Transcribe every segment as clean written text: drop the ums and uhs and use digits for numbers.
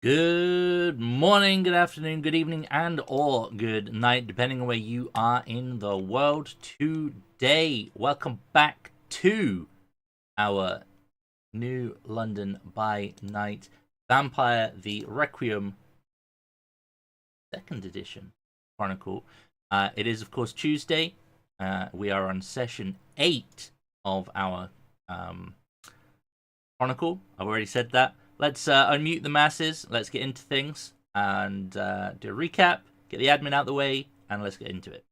Good morning, good afternoon, good evening, and or good night, depending on where you are in the world today. Welcome back to our new London by Night Vampire the Requiem 2nd edition chronicle. It is, of course, Tuesday. We are on session 8 of our chronicle. I've already said that. Let's unmute the masses, let's get into things, and do a recap, get the admin out of the way, and let's get into it.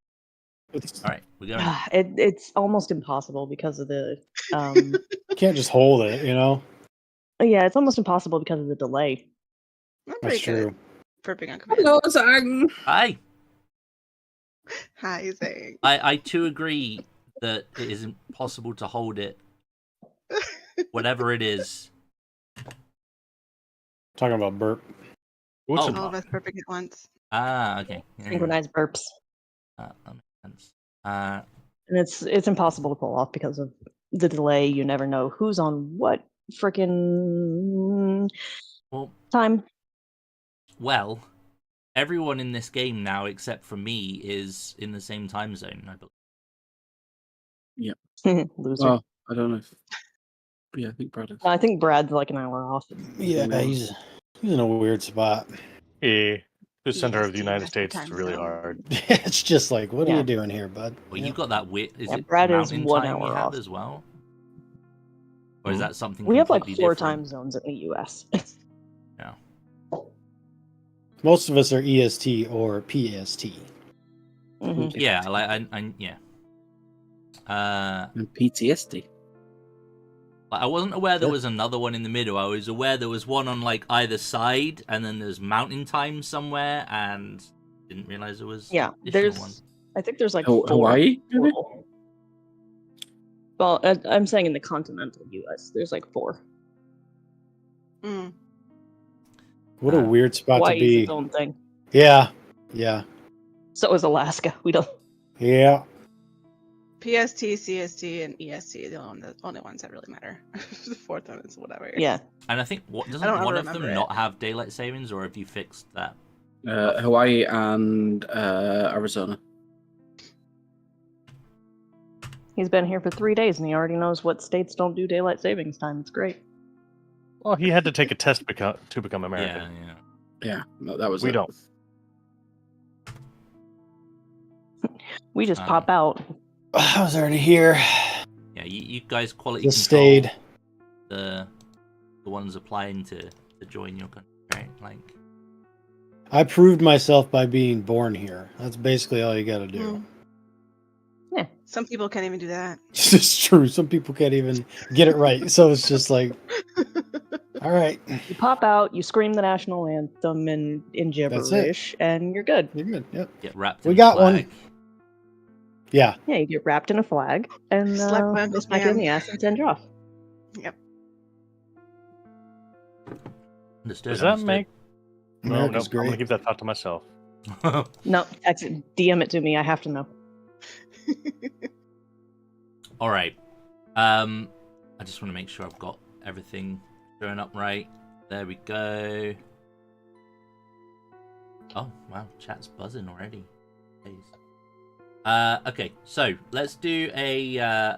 Alright, we're going. It's almost impossible because of the... You can't just hold it, you know? Yeah, it's almost impossible because of the delay. That's true. Burping on command. Hello, Zang. Hi! Hi, Zang. I too agree that it isn't possible to hold it, whatever it is. Talking about burp. Oh. All of us burping at once. Ah, okay. Yeah. Synchronized burps. That makes sense. And it's impossible to pull off because of the delay. You never know who's on what frickin' time. Well, everyone in this game now, except for me, is in the same time zone, I believe. Loser. Oh, I don't know. Yeah, I think Brad is. I think Brad's like an hour off. Yeah, he's in a weird spot. Yeah, the center of the Yes, United that's States the is time really zone. hard. It's just like, what are Yeah. you doing here, bud? Well, you've got that weird... Is Yeah, it Brad is mountain 1 time you hour have off. as well? Or is that something We have like completely 4 different? time zones in the US. Yeah. Most of us are EST or PST. Mhm. Yeah, like, yeah. And PTSD. Like, I wasn't aware there was another one in the middle. I was aware there was one on like either side, and then there's mountain time somewhere, and didn't realize there was Yeah, additional there's... one. I think there's like 4. Hawaii, maybe? total. Well, I'm saying in the continental US, there's like 4. Mm. What a weird spot Hawaii's to be. its own thing. Yeah. So is Alaska. We don't... Yeah. PST, CST, and EST are the only ones that really matter. The fourth one is whatever. Yeah. And I think doesn't I don't one ever of them remember it. not have daylight savings, or have you fixed that? Hawaii and Arizona. He's been here for 3 days and he already knows what states don't do daylight savings time. It's great. Well, he had to take a test to become Yeah, American. yeah. Yeah, no, that was We it. don't. We just pop out. I was already here. Yeah, you guys quality Just control stayed. the ones applying to join your country, right? Like, I proved myself by being born here. That's basically all you gotta do. Mm. Some people can't even do that. It's true. Some people can't even get it right. So it's just like, all right. You pop out, you scream the national anthem in That's gibberish, and you're good. You're good. Yep. get wrapped. We in got flag. one. Yeah. Yeah, you get wrapped in a flag, and Slap my uncle's smack it in man. the ass and send you off. Yep. Understood. Does that make? No, America's I'm gonna great. keep that thought to myself. No, text it, DM it to me. I have to know. All right. I just want to make sure I've got everything showing up right. There we go. Oh wow, chat's buzzing already. Jeez. Okay, so let's do a.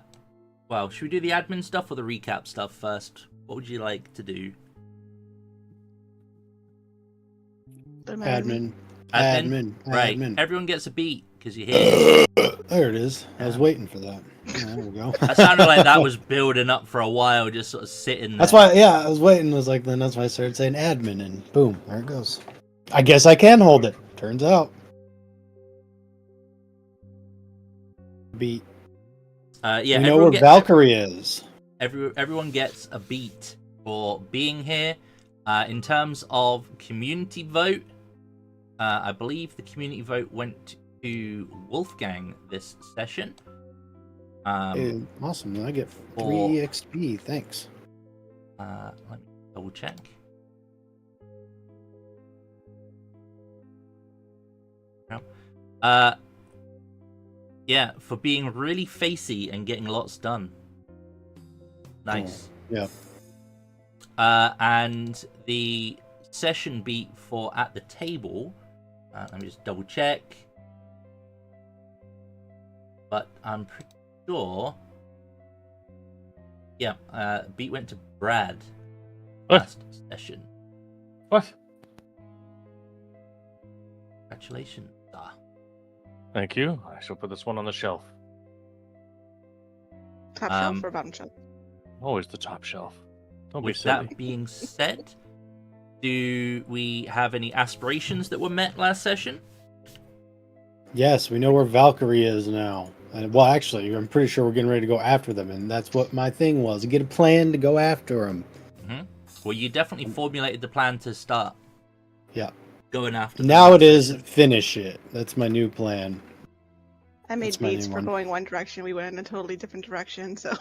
Well, should we do the admin stuff or the recap stuff first? What would you like to do? Admin. Admin? Right. Admin. Everyone gets a beat because you're here. There it is. I was waiting for that. Yeah, there we go. That sounded like that was building up for a while, just sort of sitting there. That's why, yeah, I was waiting. I was like, then that's why I started saying admin, and boom, there it goes. I guess I can hold it. Turns out. Beat. Yeah, We know everyone where gets Valkyrie is. everyone gets a beat for being here. In terms of community vote, I believe the community vote went to Wulfgang this session. Awesome. I get 3 for- EXP. Thanks. Let me double check. No. Yeah, for being really facey and getting lots done. Nice. Yeah. And the session be for at the table? Let me just double check. But I'm pretty sure. Yeah, beat went to Brad What? last session. What? Congratulations. Thank you. I shall put this one on the shelf. Top shelf or bottom shelf? Always the top shelf. Don't be With silly. that being said, do we have any aspirations that were met last session? Yes, we know where Valkyrie is now. Well, actually, I'm pretty sure we're getting ready to go after them, and that's what my thing was: get a plan to go after them. Well, you definitely formulated the plan to start. Yeah. Going after them. Now it is finish it. That's my new plan. I made That's my beats new for one. going one direction. We went in a totally different direction. So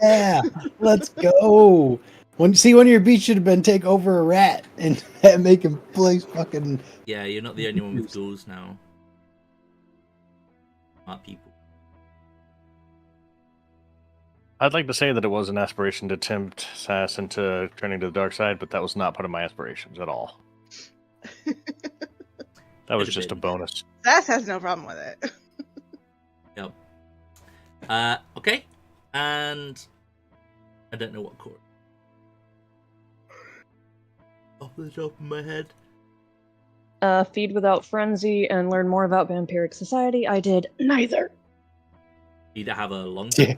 Yeah, let's go. One of your beats should have been take over a rat and make him play fucking. Yeah, you're not the only one with ghouls now. Smart people. I'd like to say that it was an aspiration to tempt Sass into turning to the dark side, but that was not part of my aspirations at all. That was Could've just a been. bonus. Sass has no problem with it. Yep. Okay. And I don't know what chord. Off the top of my head. Feed without frenzy and learn more about vampiric society. I did neither. Either have a long Yeah.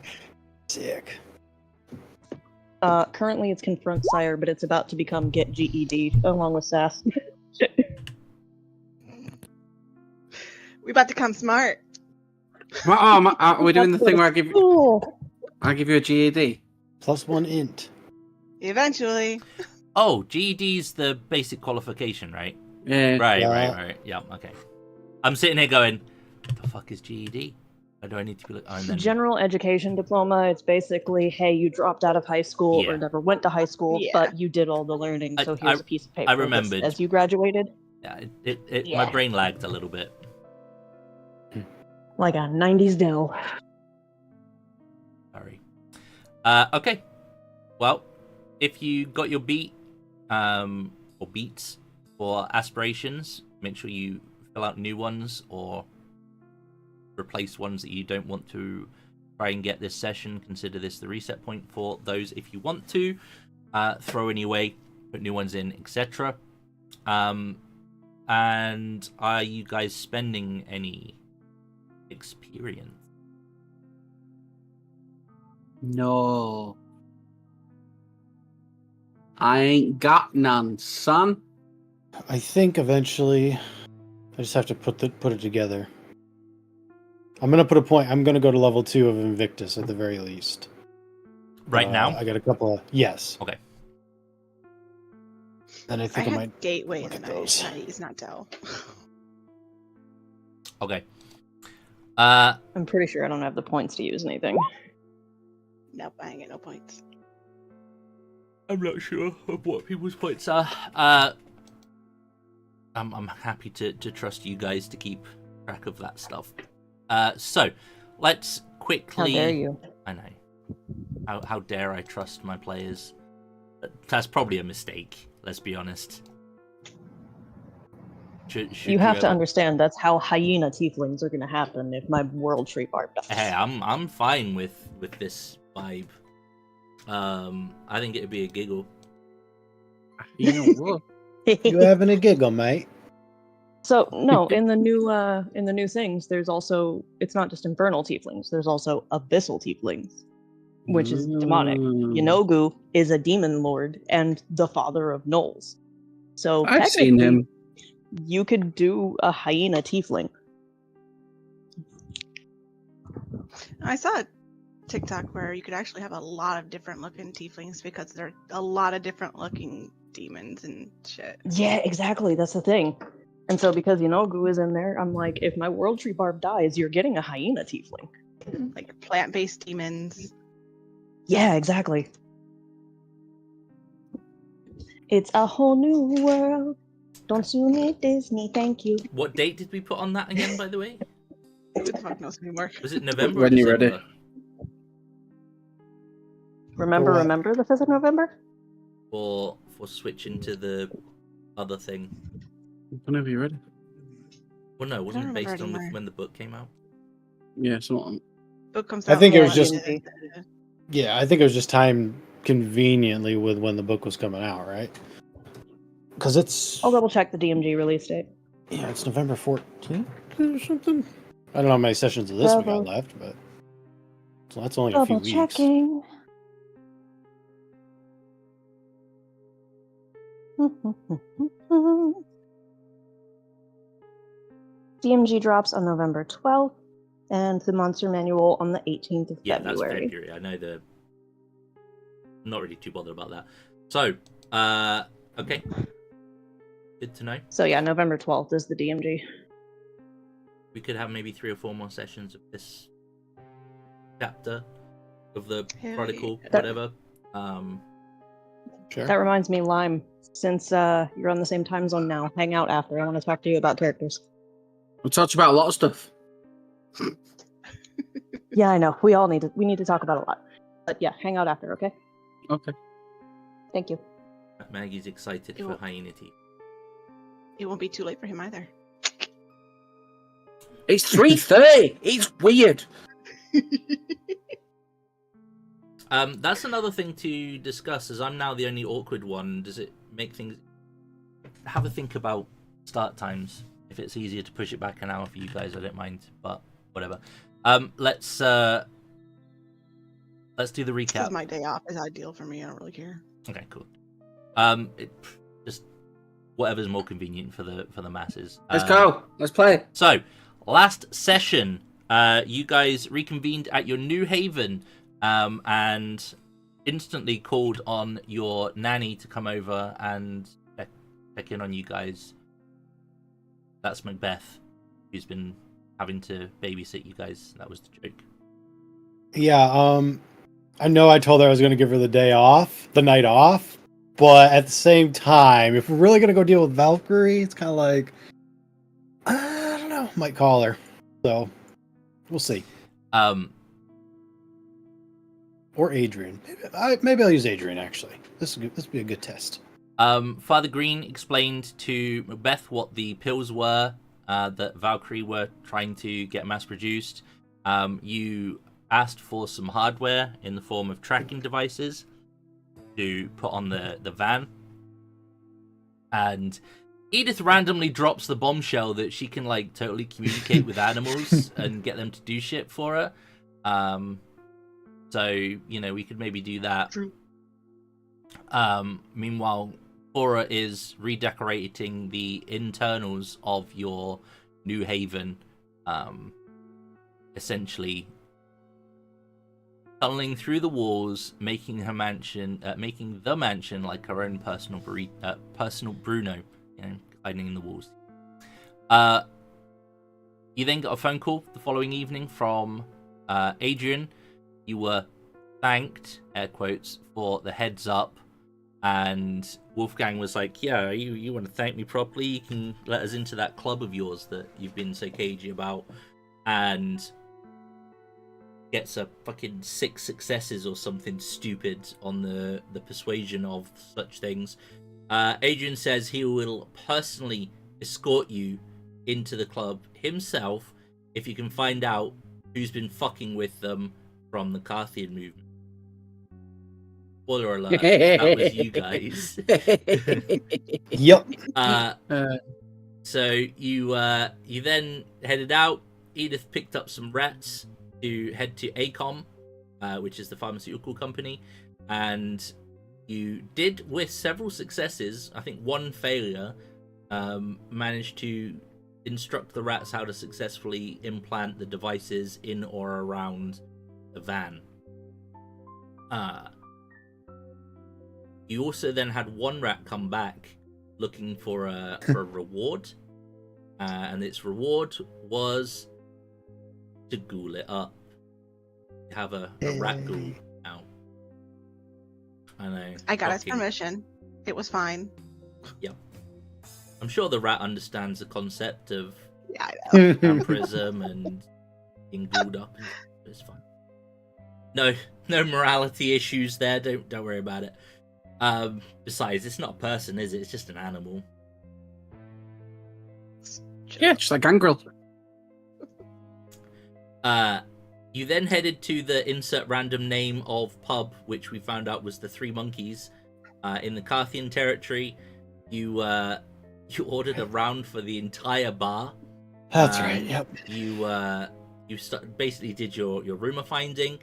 Sick. Currently it's confront sire, but it's about to become get GED along with Sass. We about to come smart. Are we doing the thing where I give Cool. you a GED? +1 int. Eventually. Oh, GED's the basic qualification, right? Yeah. Right. Yeah, okay. I'm sitting here going, what the fuck is GED? Why do I need to be like... Oh, then... General education diploma. It's basically, hey, you dropped out of high school Yeah. or never went to high school, Yeah. but you did all the learning, so here's a piece of paper I that remembered. says you graduated. Yeah, my Yeah. brain lagged a little bit. Like a 90s Dell. Sorry. Okay. Well, if you got your beat, or beats for aspirations, make sure you fill out new ones or replace ones that you don't want to try and get this session. Consider this the reset point for those if you want to. Throw any away, put new ones in, etc. And are you guys spending any experience? No. I ain't got none, son. I think eventually, I just have to put it together. I'm gonna put a point. I'm gonna go to level 2 of Invictus at the very least. Right now? I got a couple of Okay. And I think I had might. Gateway look in at the those. night. It's not Dell. Okay. I'm pretty sure I don't have the points to use anything. Nope, I ain't get no points. I'm not sure of what people's points are. I'm happy to trust you guys to keep track of that stuff. So let's quickly. How dare you? I know. How dare I trust my players? That's probably a mistake. Let's be honest. Should You have to ever- understand that's how hyena tieflings are going to happen if my world tree barb dies. Hey, I'm fine with this vibe. I think it'd be a giggle. You know what? You having a giggle, mate? So no, in the new things, there's also, it's not just infernal tieflings. There's also abyssal tieflings, which is demonic. Yanogu is a demon lord and the father of gnolls. So I've seen technically, him. you could do a hyena tiefling. I saw a TikTok where you could actually have a lot of different looking tieflings because there are a lot of different looking demons and shit. Yeah, exactly. That's the thing. And so because Yanogu is in there, I'm like, if my world tree barb dies, you're getting a hyena tiefling. Like plant-based demons. Yeah, exactly. It's a whole new world. Don't sue me, Disney. Thank you. What date did we put on that again, by the way? Who the fuck knows anymore? Was it November? When or you're ready. December? Remember what? the 5th of November? For before switching to the other thing? Whenever you're ready. Well, no, it wasn't remember based on anymore. when the book came out. Yeah, something. Book comes I out. think it Yeah, was just- D&D. Yeah, I think it was just timed conveniently with when the book was coming out, right? Because it's I'll double check the DMG release date. yeah, it's November 14th or something. I don't know how many sessions of this we got Double- left, but so that's only a few Double weeks. checking. DMG drops on November 12th, and the Monster Manual on the 18th of Yeah, February. that's February. I know the. I'm not really too bothered about that. So, okay. Good to know. So yeah, November 12th is the DMG. We could have maybe 3 or 4 more sessions of this chapter of the Hell Chronicle, yeah. whatever. Sure. That reminds me, Lime, since you're on the same time zone now, hang out after. I want to talk to you about characters. We talked about a lot of stuff. Yeah, I know. We need to talk about a lot. But yeah, hang out after, okay? Okay. Thank you. Maggie's excited You for will- Hyena Tea. It won't be too late for him either. It's 3:30. It's weird. That's another thing to discuss, as I'm now the only awkward one. Does it make things... Have a think about start times. If it's easier to push it back an hour for you guys, I don't mind, but whatever. Let's do the recap. Because my day off is ideal for me. I don't really care. Okay, cool. Just whatever's more convenient for the masses. Let's go. Let's play. So, last session, you guys reconvened at your new haven, and instantly called on your nanny to come over and check in on you guys. That's Macbeth, who's been having to babysit you guys. That was the joke. Yeah, I know I told her I was going to give her the night off, but at the same time, if we're really going to go deal with Valkyrie, it's kind of like, I don't know, might call her. So, we'll see. Or Adrian. Maybe I'll use Adrian, actually. This will be a good test. Father Greene explained to Macbeth what the pills were that Valkyrie were trying to get mass-produced. You asked for some hardware in the form of tracking devices to put on the van. And Edith randomly drops the bombshell that she can, like, totally communicate with animals and get them to do shit for her. So, you know, we could maybe do that. True. Meanwhile, Cora is redecorating the internals of your new haven, essentially tunneling through the walls, making the mansion like her own personal Bruno, you know, hiding in the walls. You then got a phone call the following evening from Adrian. You were thanked, air quotes, for the heads up. And Wulfgang was like, yeah, you want to thank me properly? You can let us into that club of yours that you've been so cagey about. And gets a fucking 6 successes or something stupid on the persuasion of such things. Adrian says he will personally escort you into the club himself if you can find out who's been fucking with them from the Carthian movement. Spoiler alert, that was you guys. Yep. So you then headed out. Edith picked up some rats to head to Acom, which is the pharmaceutical company, and you did, with several successes, I think 1 failure, managed to instruct the rats how to successfully implant the devices in or around the van. You also then had 1 rat come back looking for a reward, and its reward was to ghoul it up. You have a rat ghoul now. I know. I got his fucking- permission. It was fine. I'm sure the rat understands the concept of Yeah, I know. vampirism and being ghouled up. It's fine. No morality issues there. Don't worry about it. Besides, it's not a person, is it? It's just an animal. Yeah, just like Gangrel. You then headed to the insert random name of pub, which we found out was the Three Monkeys, in the Carthian territory. You ordered a round for the entire bar. That's right. Yep. You basically did your rumor finding.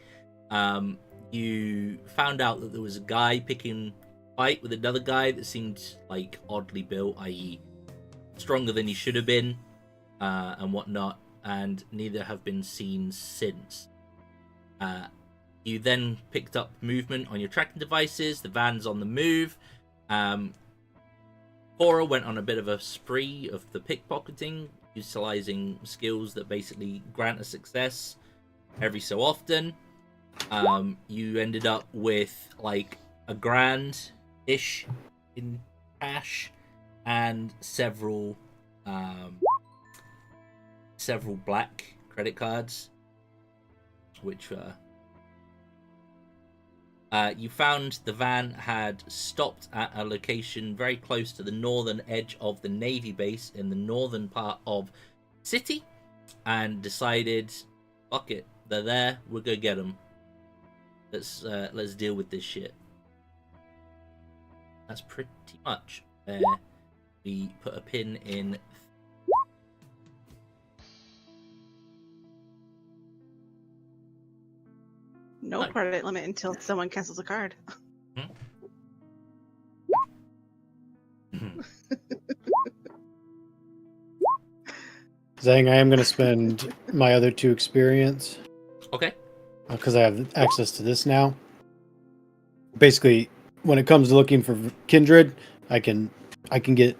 You found out that there was a guy picking fight with another guy that seemed like oddly built, i.e., stronger than he should have been, and whatnot. And neither have been seen since. You then picked up movement on your tracking devices. The van's on the move. Cora went on a bit of a spree of the pickpocketing, utilizing skills that basically grant a success every so often. You ended up with like $1,000-ish in cash and several black credit cards, which you found the van had stopped at a location very close to the northern edge of the Navy base in the northern part of the city, and decided, fuck it, they're there, we'll go get them. Let's deal with this shit. That's pretty much where we put a pin in. No credit limit until someone cancels a card. Saying I am going to spend my other 2 experience. Okay. Because I have access to this now. Basically, when it comes to looking for kindred, I can get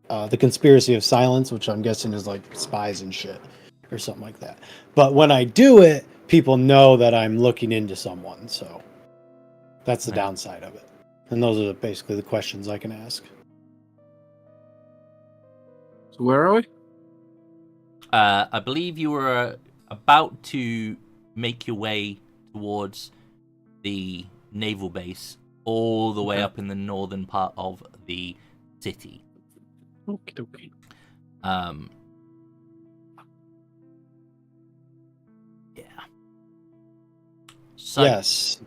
the conspiracy of silence, which I'm guessing is like spies and shit, or something like that. But when I do it, people know that I'm looking into someone, so that's the downside of it. And those are basically the questions I can ask. So where are we? I believe you were about to make your way towards the naval base, all the way up in the northern part of the city. Okay. Yeah. So, yes.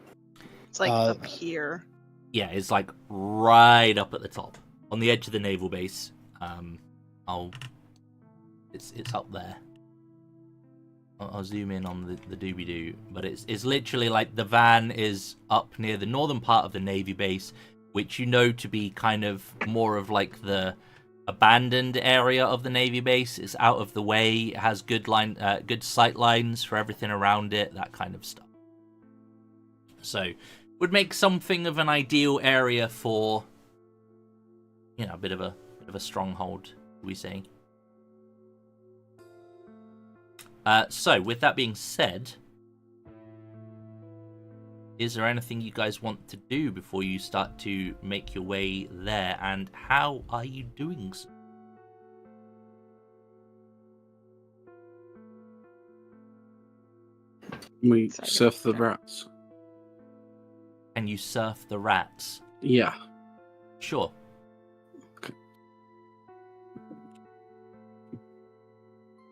It's like up here. Yeah, it's like right up at the top, on the edge of the naval base. It's up there. I'll zoom in on the doobie-doo, but it's literally like the van is up near the northern part of the Navy base, which you know to be kind of more of like the abandoned area of the Navy base. It's out of the way. It has good sight lines for everything around it, that kind of stuff. So, would make something of an ideal area for, you know, a bit of a stronghold, we say. So, with that being said, is there anything you guys want to do before you start to make your way there, and how are you doing so? We surf the rats. Can you surf the rats? Yeah. Sure. Okay.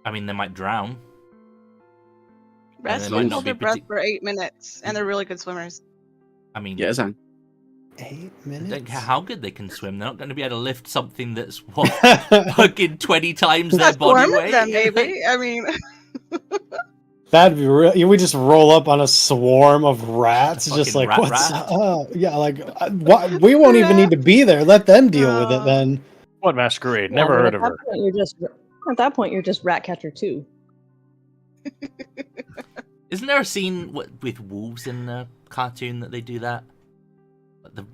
I mean, they might drown. Rats they might can not hold be their breath for 8 minutes, and they're really good swimmers. I mean, Yeah, Zan. 8 I minutes? don't care how good they can swim. They're not going to be able to lift something that's what, fucking 20 times their That's body warm weight. them, maybe. I mean, That'd be real. We just roll up on a swarm of rats. A Just fucking like, what's rat. yeah, like, we won't even need to be there. Let them deal with it then. What masquerade? Yeah, Never I mean, heard of her. At that point, you're just Ratcatcher 2. Isn't there a scene with wolves in the cartoon that they do that?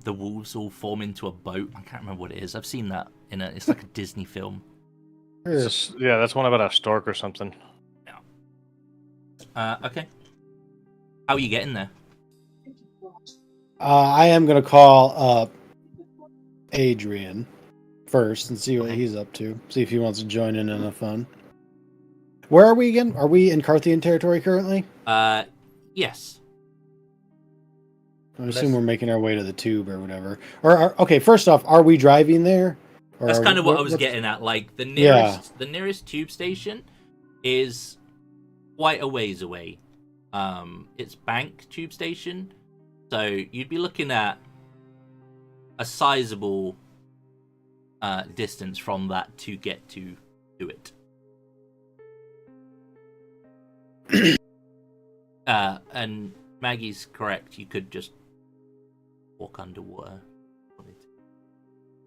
The wolves all form into a boat. I can't remember what it is. I've seen that it's like a Disney film. Yeah, that's one about a stork or something. Okay. How are you getting there? I am going to call Adrian first and see what he's up to. See if he wants to join in on the fun. Where are we again? Are we in Carthian territory currently? Yes. I assume we're making our way to the tube or whatever. Okay, first off, are we driving there? Or That's kind of what I was getting at. Like the nearest tube station is quite a ways away. It's Bank tube station, so you'd be looking at a sizable distance from that to get to it. And Maggie's correct. You could just walk underwater.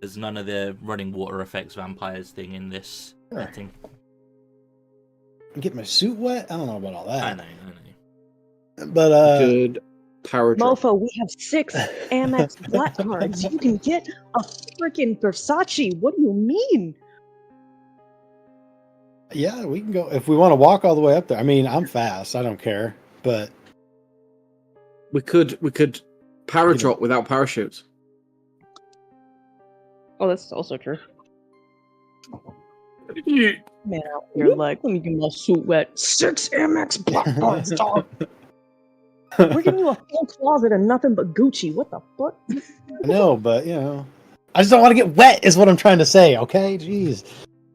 There's none of the running water effects vampires thing in this setting. Get my suit wet? I don't know about all that. I know. But good power drop. Mofo, we have 6 Amex Black cards. You can get a freaking Versace. What do you mean? Yeah, we can go if we want to walk all the way up there. I mean, I'm fast. I don't care. But we could power drop without parachutes. Oh, that's also true. Yeah. Man, out here, like, let me get my suit wet. 6 Amex Black cards, dog. We're giving you a full closet and nothing but Gucci. What the fuck? No, but I just don't want to get wet. Is what I'm trying to say. Okay, jeez.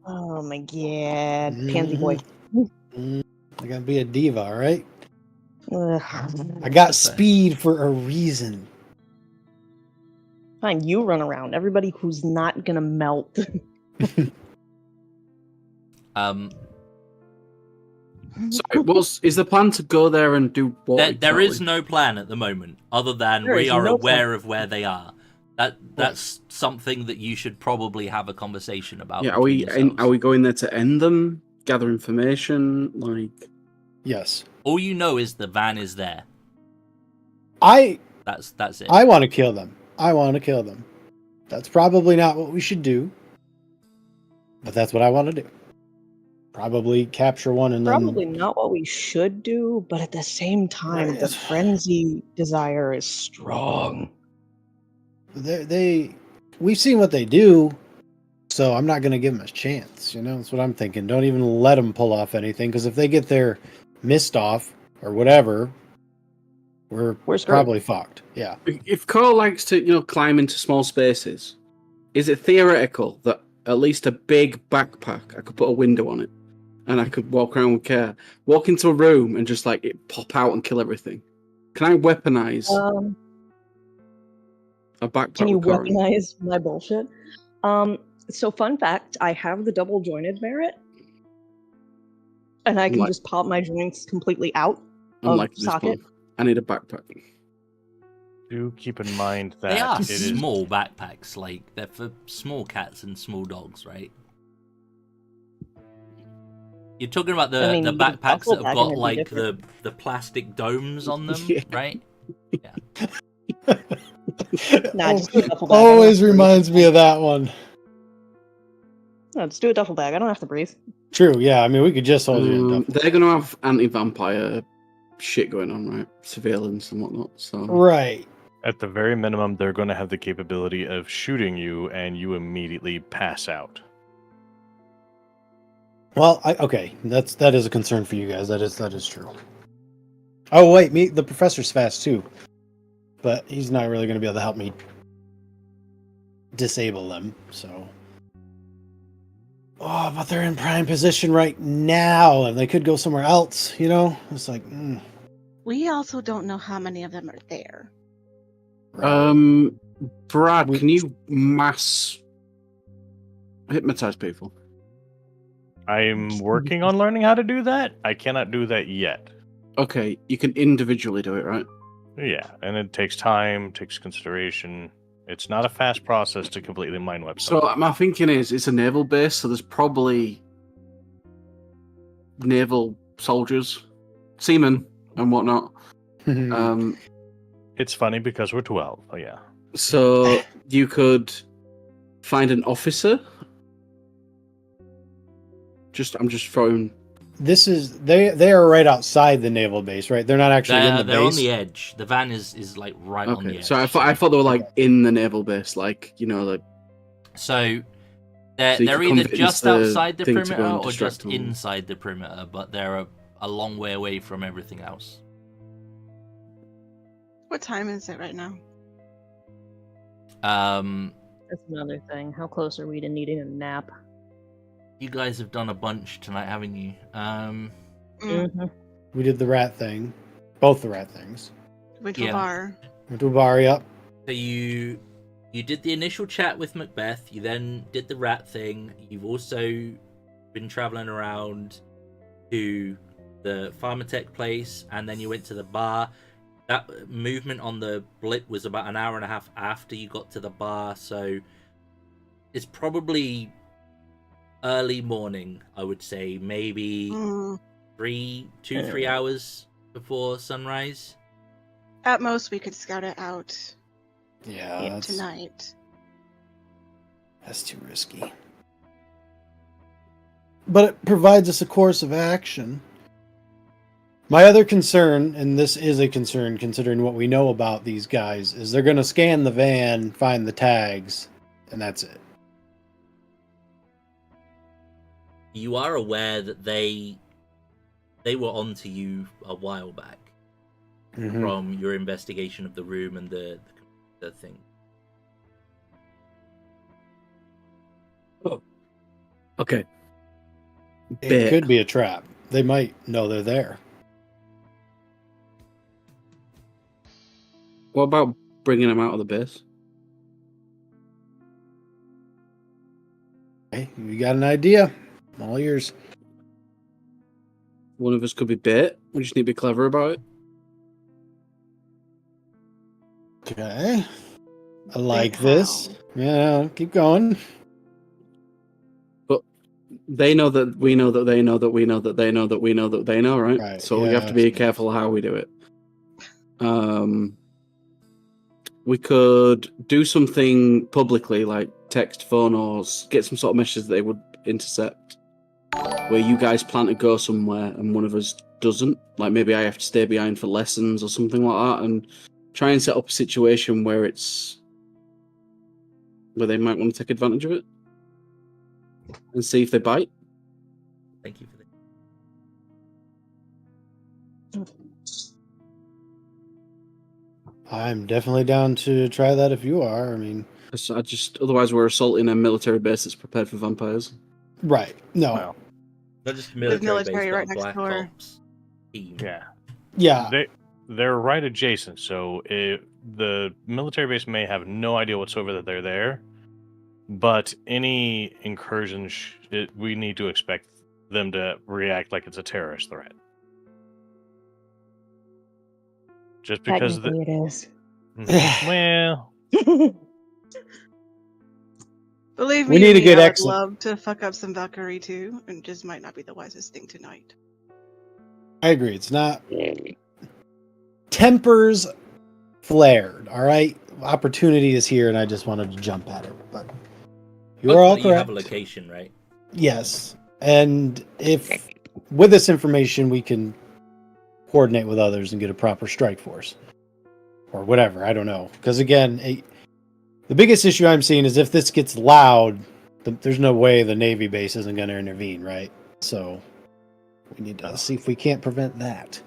Oh my god, pansy boy. I gotta be a diva, all right? Ugh. I got speed for a reason. Fine, you run around. Everybody who's not gonna melt. Sorry, is the plan to go there and do what? There is no plan at the moment, other than we are aware of where they are. That's something that you should probably have a conversation about. Yeah, are we going there to end them? Gather information? Like, yes. All you know is the van is there. That's it. I want to kill them. That's probably not what we should do, but that's what I want to do. Probably capture one and probably not what we should do, but at the same time, the frenzy desire is strong. We've seen what they do, so I'm not going to give them a chance. That's what I'm thinking. Don't even let them pull off anything, because if they get their mist off or whatever, we're probably fucked. Yeah. If Cole likes to, climb into small spaces, is it theoretical that at least a big backpack, I could put a window on it, and I could walk around with care, walk into a room and just it pop out and kill everything? Can I weaponize a backpack? Can you weaponize my bullshit? So fun fact, I have the double jointed merit, and I can just pop my joints completely out of socket. I need a backpack. Do keep in mind that they are small backpacks. Like, they're for small cats and small dogs, right? You're talking about the backpacks that have got like the plastic domes on them, right? Yeah. Nah, just do a duffel bag. Always reminds me of that one. No, just do a duffel bag. I don't have to breathe. True, yeah. I mean, we could just hold you in duffel. They're going to have anti-vampire shit going on, right? Surveillance and whatnot. So right. At the very minimum, they're going to have the capability of shooting you, and you immediately pass out. Well, okay, that is a concern for you guys. That is true. Oh wait, the professor's fast too, but he's not really going to be able to help me disable them. So, but they're in prime position right now, and they could go somewhere else. It's like. We also don't know how many of them are there. Right. Brad, can you mass hypnotize people? I'm working on learning how to do that. I cannot do that yet. Okay, you can individually do it, right? Yeah, and it takes time, takes consideration. It's not a fast process to completely mind wipe something. So my thinking is, it's a naval base, so there's probably naval soldiers, seamen, and whatnot. It's funny because we're 12. Oh yeah. So you could find an officer. I'm just throwing. This is they are right outside the naval base, right? They're not actually in the base. They're on the edge. The van is like right on the edge. So I thought they were like in the naval base, like like. So they're either just outside the perimeter or just inside the perimeter, but they're a long way away from everything else. What time is it right now? That's another thing. How close are we to needing a nap? You guys have done a bunch tonight, haven't you? Mm-hmm. We did the rat thing. Both the rat things. Went to a bar. Went to a bar, yep. So you did the initial chat with Macbeth. You then did the rat thing. You've also been traveling around to the Pharmatech place, and then you went to the bar. That movement on the blip was about an hour and a half after you got to the bar, so it's probably early morning, I would say. Maybe 3 hours before sunrise. At most, we could scout it out Yeah, tonight. That's too risky. But it provides us a course of action. My other concern, and this is a concern considering what we know about these guys, is they're going to scan the van, find the tags, and that's it. You are aware that they were onto you a while back from your investigation of the room and the computer thing. Oh. Okay. It could be a trap. They might know they're there. What about bringing them out of the base? Hey, you got an idea? I'm all yours. One of us could be bait. We just need to be clever about it. Okay. I like this. Yeah, keep going. But they know that we know that they know that we know that they know that we know that they know, right? Right, So we yeah, have to be careful how we do it. We could do something publicly, like text, phone, or get some sort of message that they would intercept, where you guys plan to go somewhere and one of us doesn't. Like maybe I have to stay behind for lessons or something like that, and try and set up a situation where they might want to take advantage of it and see if they bite. Thank you for that. I'm definitely down to try that if you are. I mean, Otherwise we're assaulting a military base that's prepared for vampires. right. No. Well, Not just With military base, right but next Black door. Ops team. yeah. Yeah. They're right adjacent, so the military base may have no idea whatsoever that they're there, but any incursions, we need to expect them to react like it's a terrorist threat. Just because Technically it is. Well, Believe We me, need to get I would excellent- love to fuck up some Valkyrie too, and just might not be the wisest thing tonight. I agree. It's not. Tempers flared, all right? Opportunity is here, and I just wanted to jump at it. But you're all Hopefully you have correct. a location, right? Yes. And if with this information we can coordinate with others and get a proper strike force or whatever, I don't know. Because again, the biggest issue I'm seeing is if this gets loud, there's no way the Navy base isn't going to intervene, right? So we need to see if we can't prevent that.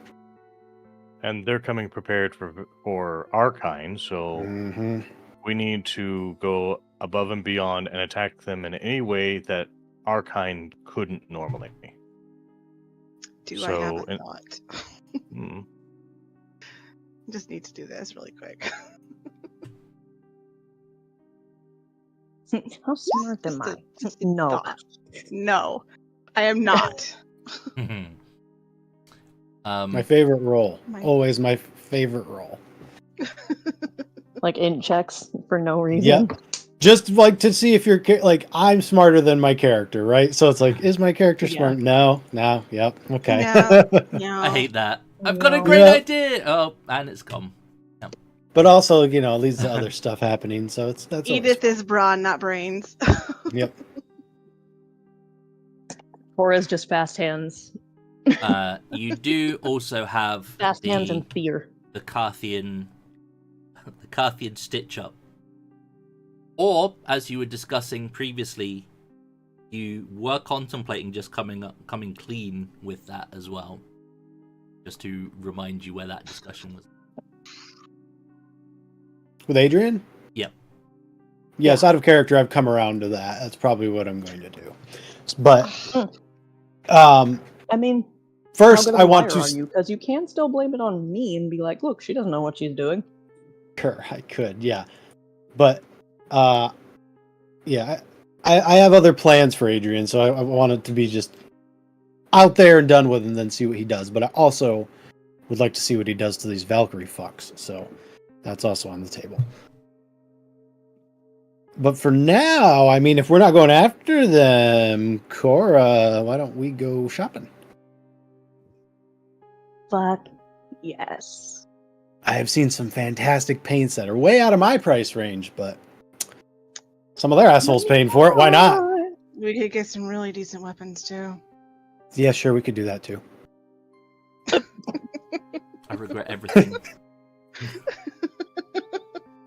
and they're coming prepared for our kind, so Mm-hmm. we need to go above and beyond and attack them in any way that our kind couldn't normally. Do I have So, a thought? Mm. Just need to do this really quick. How smart am I? Just a No. thought. No, I am not. My favorite role. My- Always my favorite role. Like int checks for no reason. Yep. Just like to see if you're like, I'm smarter than my character, right? So it's like, is my character Yeah. smart? No. Yep. Okay. No. I hate that. I've got a No. great Yeah. idea. Oh, and it's gone. But also, leads to other stuff happening. So that's always Edith is brawn, not brains. fun. Yep. Hora's just fast hands. You do also have Fast hands and fear. the Carthian stitch up. Or, as you were discussing previously, you were contemplating just coming clean with that as well. Just to remind you where that discussion was. With Adrian? Yep. Yes, out of character, I've come around to that. That's probably what I'm going to do. But, I mean, first, how good I of a want liar to. are you? Because you can still blame it on me and be like, look, she doesn't know what she's doing. Sure, I could, yeah. But, yeah, I have other plans for Adrian, so I want it to be just out there and done with and then see what he does. But I also would like to see what he does to these Valkyrie fucks. So that's also on the table. But for now, I mean, if we're not going after them, Cora, why don't we go shopping? Fuck yes. I have seen some fantastic paints that are way out of my price range, but some of their assholes paying for it. Why not? We could get some really decent weapons too. Yeah, sure, we could do that too. I regret everything.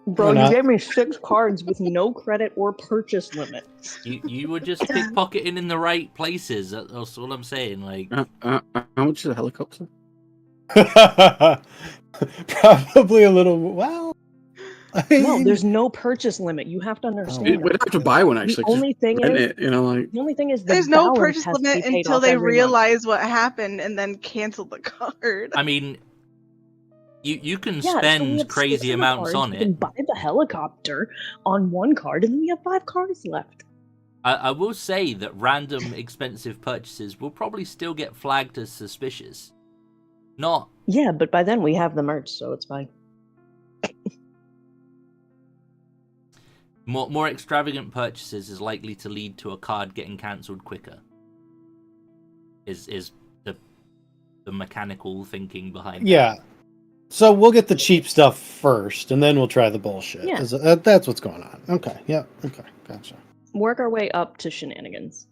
Bro, Why you not? gave me 6 cards with no credit or purchase limit. You were just pickpocketing in the right places. That's all I'm saying. Like, How much is a helicopter? Probably a little. Well, I No, mean, there's no purchase limit. You have to understand. We'd have to buy one actually. The only thing rent is, it, you know, like the only thing is, the There's no balance purchase has to limit be paid until off they every month. realize what happened and then cancel the card. I mean, you can Yeah, so we spend have crazy 6 of the amounts cards. on We can it. buy the helicopter on 1 card, and then we have 5 cards left. I will say that random expensive purchases will probably still get flagged as suspicious. Not Yeah, but by then we have the merch, so it's fine. more extravagant purchases is likely to lead to a card getting cancelled quicker. Is the mechanical thinking behind yeah. So we'll get the cheap stuff first, and then we'll try the bullshit. Yeah. That's what's going on. Okay. Yeah. Okay. Gotcha. Work our way up to shenanigans.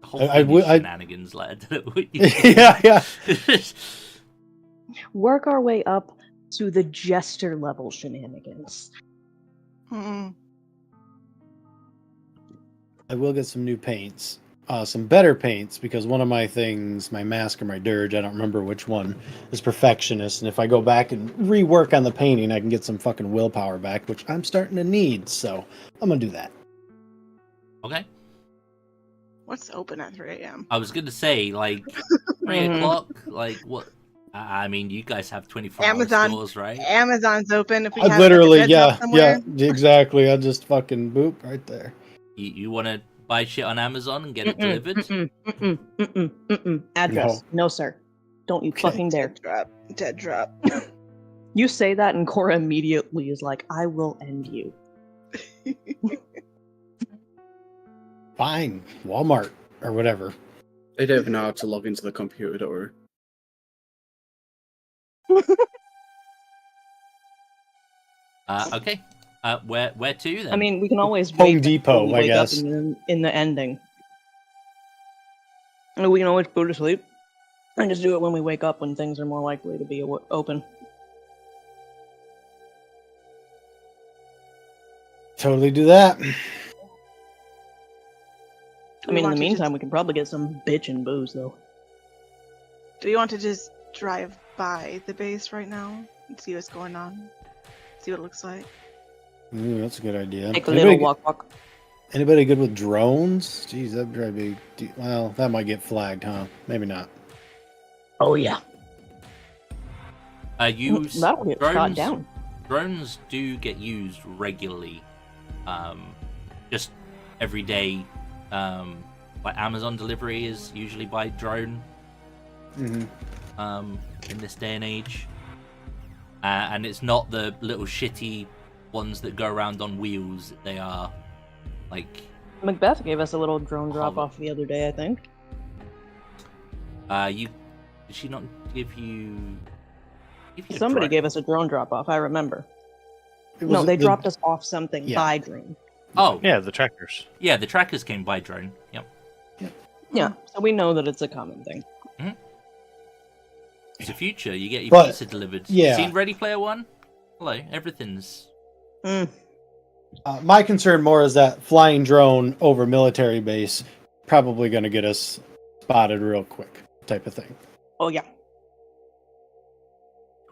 the whole I thing is I- shenanigans, lad. What you- Yeah. Work our way up to the jester level shenanigans. Mm-mm. I will get some new paints. Some better paints, because one of my things, my mask or my dirge, I don't remember which one, is perfectionist. And if I go back and rework on the painting, I can get some fucking willpower back, which I'm starting to need. So I'm going to do that. Okay. What's open at 3 a.m.? I was going to say, like, 3 Mhm. o'clock, like, what? I mean, you guys have 24-hour Amazon. stores, right? Amazon's open if we I have literally, like, a red drop yeah, somewhere. exactly. I'll just fucking boop right there. You want to buy shit on Amazon and get it delivered? Address. No, sir. Don't you Okay. fucking dare. Dead drop. Dead drop. You say that, and Cora immediately is like, I will end you. Fine. Walmart or whatever. they don't even know how to log into the computer, don't worry. Okay. Where to then? I mean, we can always Home wait Depot, until we I wake guess. up in the ending. And we can always go to sleep and just do it when we wake up, when things are more likely to be open. Totally do that. I mean, in want the to meantime, we can probably get some bitchin' booze, though. Do you want to just drive by the base right now and see what's going on? See what it looks like? Ooh, that's a good idea. Take a little walk. Anybody good with drones? Jeez, that'd probably be... Well, that might get flagged, huh? Maybe not. Oh, yeah. Use That'll get shot drones. down. Drones do get used regularly, just every day. Like Amazon delivery is usually by drone. Mm-hmm. In this day and age, and it's not the little shitty ones that go around on wheels. They are like Macbeth gave us a little drone drop Hover. off the other day, I think. did she not give you a Somebody drone? gave us a drone drop off, I remember. It No, was they the- dropped us off something Yeah. by drone. Oh Yeah, the trackers. yeah, the trackers came by drone. Yep. Yeah, so we know that it's a common thing. It's the future. You get your But, pizza delivered. yeah. Seen Ready Player One? Hello, everything's. Mm. My concern more is that flying drone over military base probably going to get us spotted real quick, type of thing. Oh, yeah.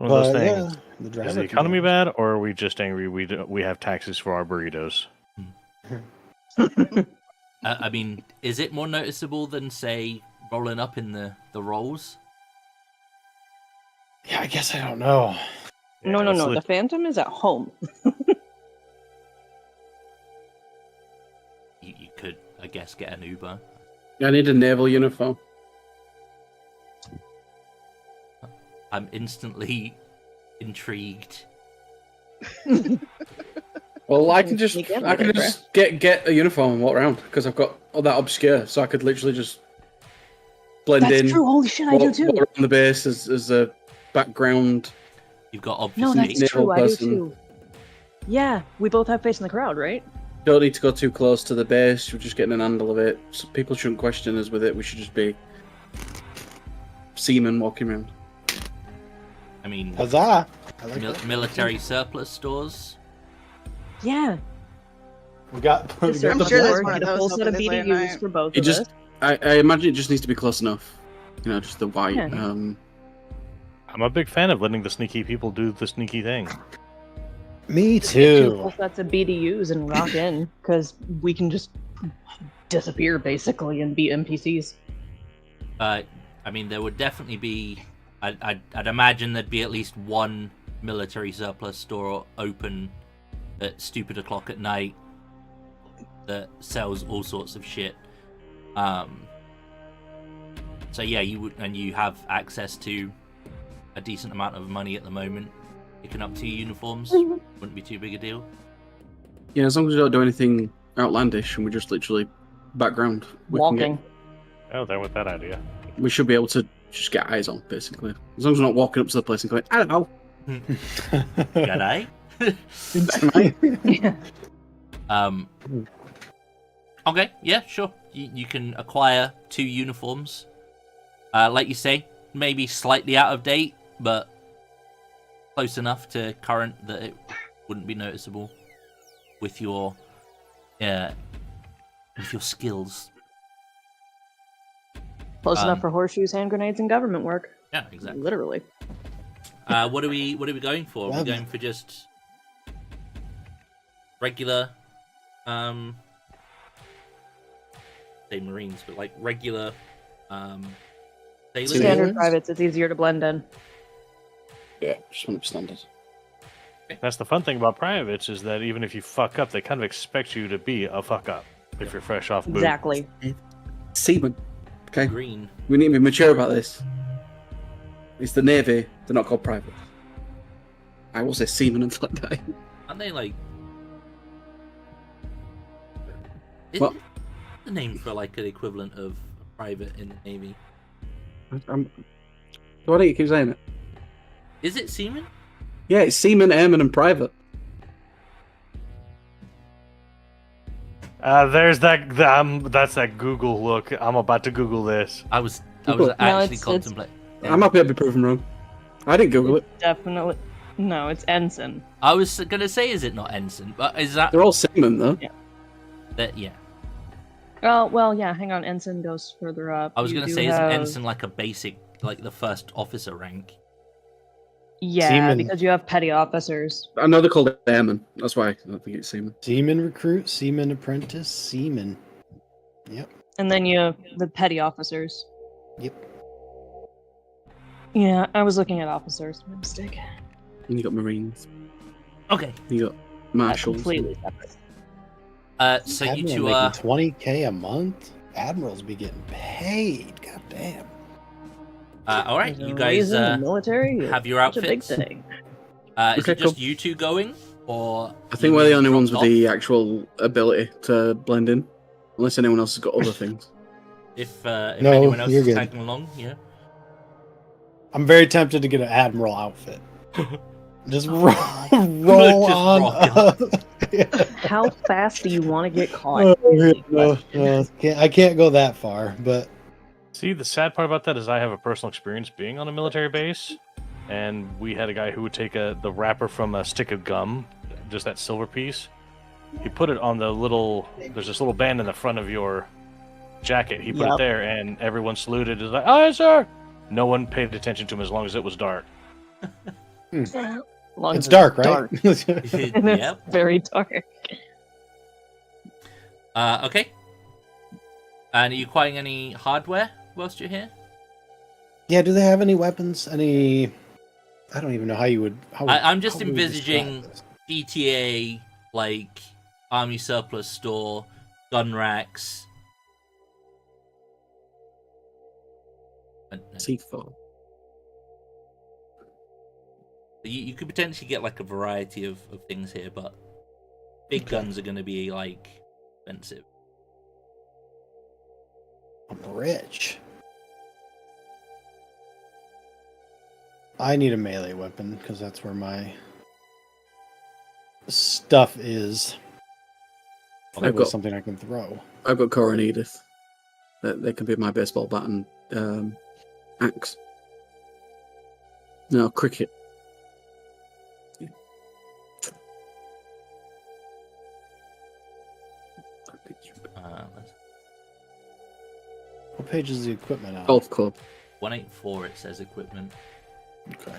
One of those But things. yeah, the Is driver the can economy drive. bad, or are we just angry we have taxes for our burritos? I mean, is it more noticeable than, say, rolling up in the rolls? Yeah, I guess I don't know. No. it's The Phantom is at home. You could, I guess, get an Uber. I need a naval uniform. I'm instantly intrigued. Well, I can just Sneak in I can with it, just get a uniform and walk around because I've got all that obscure, so I could literally just blend That's in. true. Holy shit, I do Walk too. around the base as a background. You've got No, obviously. that's true. I do person. too. Yeah, we both have face in the crowd, right? Don't need to go too close to the base. We're just getting an handle of it. So people shouldn't question us with it. We should just be seamen walking around. I mean, Huzzah! I like that. military surplus stores. Yeah. We got. I'm sure there's sure one of get a those full set of open this late at BDUs night. for both It of just, us. I imagine it just needs to be close enough. You know, just the white. Yeah. I'm a big fan of letting the sneaky people do the sneaky thing. Me Get two full too. sets of BDUs and rock in, because we can just disappear basically and be NPCs. I mean, there would definitely be. I'd imagine there'd be at least one military surplus store open at stupid o'clock at night that sells all sorts of shit. So yeah, you would, and you have access to a decent amount of money at the moment. Picking up 2 uniforms wouldn't be too big a deal. Yeah, as long as we don't do anything outlandish and we just literally background, Walking. Oh, there with that idea. We should be able to just get eyes on, basically. As long as we're not walking up to the place and going, I don't know. G'day. Yeah. Okay, yeah, sure. You can acquire 2 uniforms. Like you say, maybe slightly out of date, but close enough to current that it wouldn't be noticeable with your skills. Close enough for horseshoes, hand grenades, and government work. Yeah, exactly. Literally. What are we going for? Are we going for just regular say Marines, but like regular sailors? Standard privates, it's easier to blend in. Yeah, just want to be standard. That's the fun thing about privates is that even if you fuck up, they kind of expect you to be a fuck up if you're fresh off boot. Exactly. Seamen. Okay. Green. We need to be mature about this. It's the Navy. They're not called privates. I will say seamen until I die. Aren't they like? Is What? the name for like an equivalent of private in the Navy? Why don't you keep saying it? Is it seaman? Yeah, it's seaman, airman, and private. There's that's that Google look. I'm about to Google this. I was No, actually it's- contemplating. I'm happy I'll be proven wrong. I didn't Google it. Definitely. No, it's ensign. I was gonna say, is it not ensign? But is that They're all seamen, though. that? Yeah. Oh, well, yeah, hang on. Ensign goes further up. I was You gonna do say, isn't have- ensign like a basic, like the first officer rank? Yeah, Seaman. because you have petty officers. I know they're called airmen. That's why I don't think it's seamen. Seaman recruit, seaman apprentice, seaman. Yep. And then you have the petty officers. Yep. Yeah, I was looking at officers. My mistake. And you got marines. Okay. You got That's marshals. completely separate. So you Admiral two making are. 20K a month. Admirals be getting paid. God damn. All right. There's You a guys reason the military is have your such a big outfits. thing. Is Okay, it just cool. you two going, or I think we're the only ones with dropped the off? actual ability to blend in. Unless anyone else has got other things. If No, anyone else you're is good. tagging along, yeah. I'm very tempted to get an admiral outfit. Just roll Just on rock up. Yeah. How fast do you want to get caught? I can't go that far, but See, the sad part about that is I have a personal experience being on a military base, and we had a guy who would take the wrapper from a stick of gum, just that silver piece. He put it on there's this little band in the front of your jacket. He put it Yep. there, and everyone saluted. Is like, "Oh, yes, sir." No one paid attention to him as long as it was dark. Lungs It's is dark, right? dark. And it's Yep. very dark. Okay. And are you acquiring any hardware whilst you're here? Yeah, do they have any weapons? Any... I don't even know how you would... I'm just how would we describe envisaging this? GTA, like, army surplus store, gun racks. C4. You could potentially get, like, a variety of things here, but big guns are going to be, like, expensive. I'm rich. I need a melee weapon, because that's where my stuff is. I've got something I can throw. I've got Cora and Edith. They can be my baseball bat and axe. No, cricket. What page is the equipment on? Golf club. 184, it says equipment. Okay.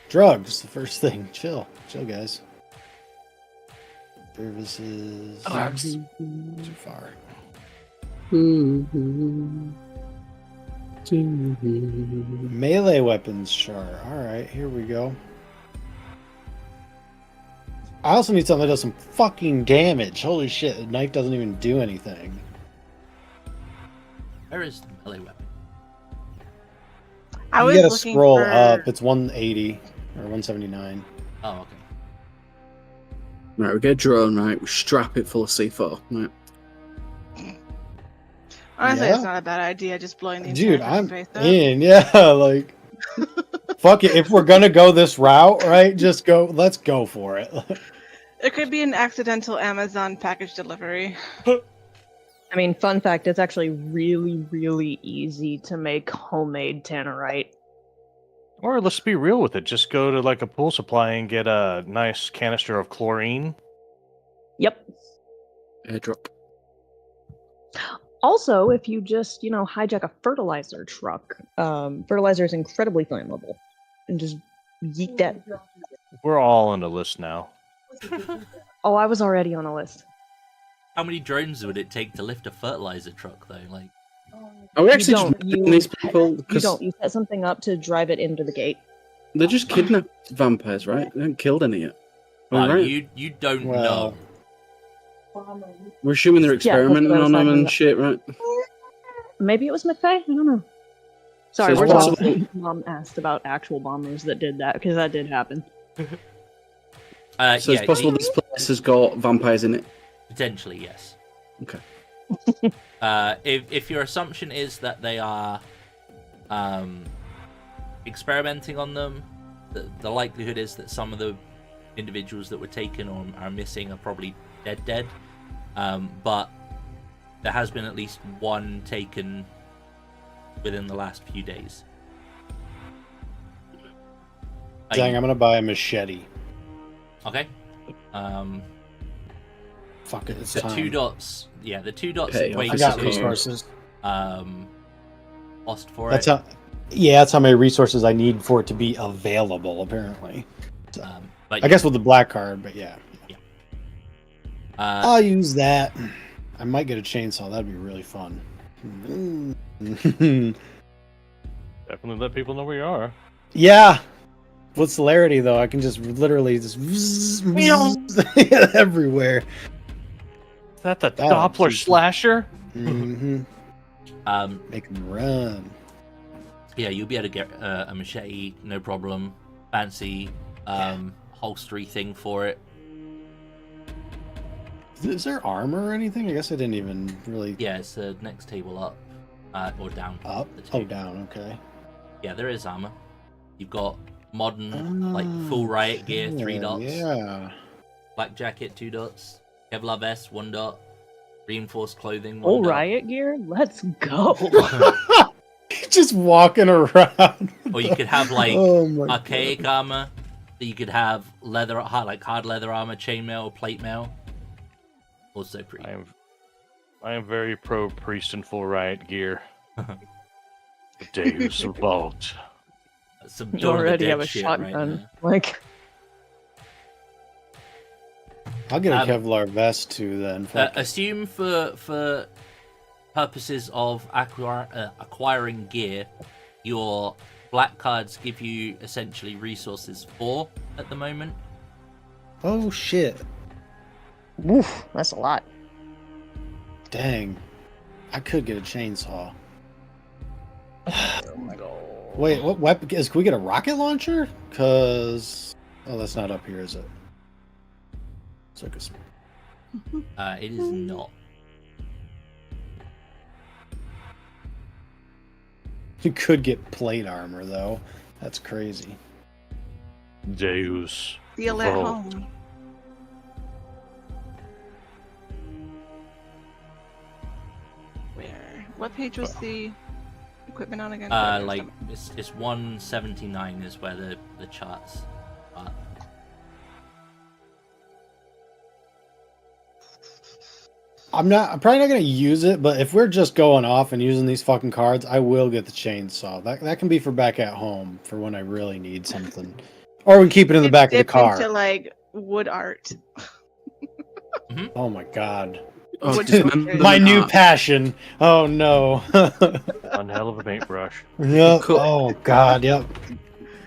Drugs, the first thing. Chill, guys. Services. Too far. Melee weapons, sure. Alright, here we go. I also need something that does some fucking damage. Holy shit, the knife doesn't even do anything. Where is the melee weapon? I You was gotta looking scroll for... up. It's 180 or 179. Oh, okay. Right, we get a drone, right? We strap it full of C4, right? Honestly, Yeah. it's not a bad idea, just blowing the Dude, entire I'm face up. in. Yeah, like... Fuck it. If we're gonna go this route, right? Just go. Let's go for it. It could be an accidental Amazon package delivery. I mean, fun fact, it's actually really, really easy to make homemade tannerite. Or let's be real with it. Just go to like a pool supply and get a nice canister of chlorine. Yep. Airdrop. Also, if you just, hijack a fertilizer truck, fertilizer is incredibly flammable. And just yeet that. We're all on the list now. Oh, I was already on a list. How many drones would it take to lift a fertilizer truck, though? Like, Are we You actually just don't, murdering these people? You Because don't. You set something up to drive it into the gate. they're just kidnapped vampires, right? They haven't killed any yet. Am I no, right? you don't Well, know. We're assuming they're Yeah, that's what experimenting I was on them talking and about. shit, right? Maybe it was McVeigh? I don't know. Sorry, So we're it's talking. possible- Mom asked about actual bombers that did that, because that did happen. So Yeah, it's possible this place has got vampires in it. potentially, yes. Okay. If your assumption is that they are experimenting on them, the likelihood is that some of the individuals that were taken or are missing are probably dead. But there has been at least one taken within the last few days. dang, I'm gonna buy a machete. Okay. Fuck it, it's The time. 2 dots. Yeah, the 2 dots Hey, equate I got to resources. cost for That's it. how. Yeah, that's how many resources I need for it to be available. Apparently, But I guess with the black card, but yeah. uh, I'll use that. I might get a chainsaw. That'd be really fun. Definitely let people know where you are. Yeah. With celerity, though, I can just literally just everywhere. Is that the That'll Doppler teach me. slasher? Mm-hmm. Make them run. yeah, you'll be able to get a machete, no problem. Fancy holstery thing for it. Is there armor or anything? I guess I didn't even really. Yeah, it's the next table up or down. Up? The Oh, table. down. Okay. Yeah, there is armor. You've got modern, like full riot gear, 3 dots. Yeah. Black jacket, 2 dots. Kevlar vest, 1 dot. Reinforced clothing, 1 Oh, dot. riot gear? Let's go. Just walking around. Or you could have like Oh my archaic armor. You could have leather, like hard leather armor, chainmail, or plate mail. Also pretty. I am very pro priest in full riot gear. The Deus Revolt. Some You Dawn of the already Dead have a shit shotgun. right there. Like, I'll get a Kevlar vest too then. Fuck it. Assume for purposes of acquiring gear, your black cards give you essentially resources 4 at the moment. Oh shit. woof, that's a lot. Dang. I could get a chainsaw. Oh my god. Wait, what weapon can we get a rocket launcher? Cause that's not up here, is it? It's like a It is not. You could get plate armor though. That's crazy. Deus. Feel at Vote. home. Where? What page was the equipment on again? Like it's 179 is where the charts are. I'm probably not gonna use it, but if we're just going off and using these fucking cards, I will get the chainsaw. That can be for back at home for when I really need something. Or we can keep it in the back of the Dip car. into like wood art. Oh my god. Oh, Would dismember you- My them new art. passion. Oh no. One hell of a paintbrush. Yep. Cool. Oh god, yep.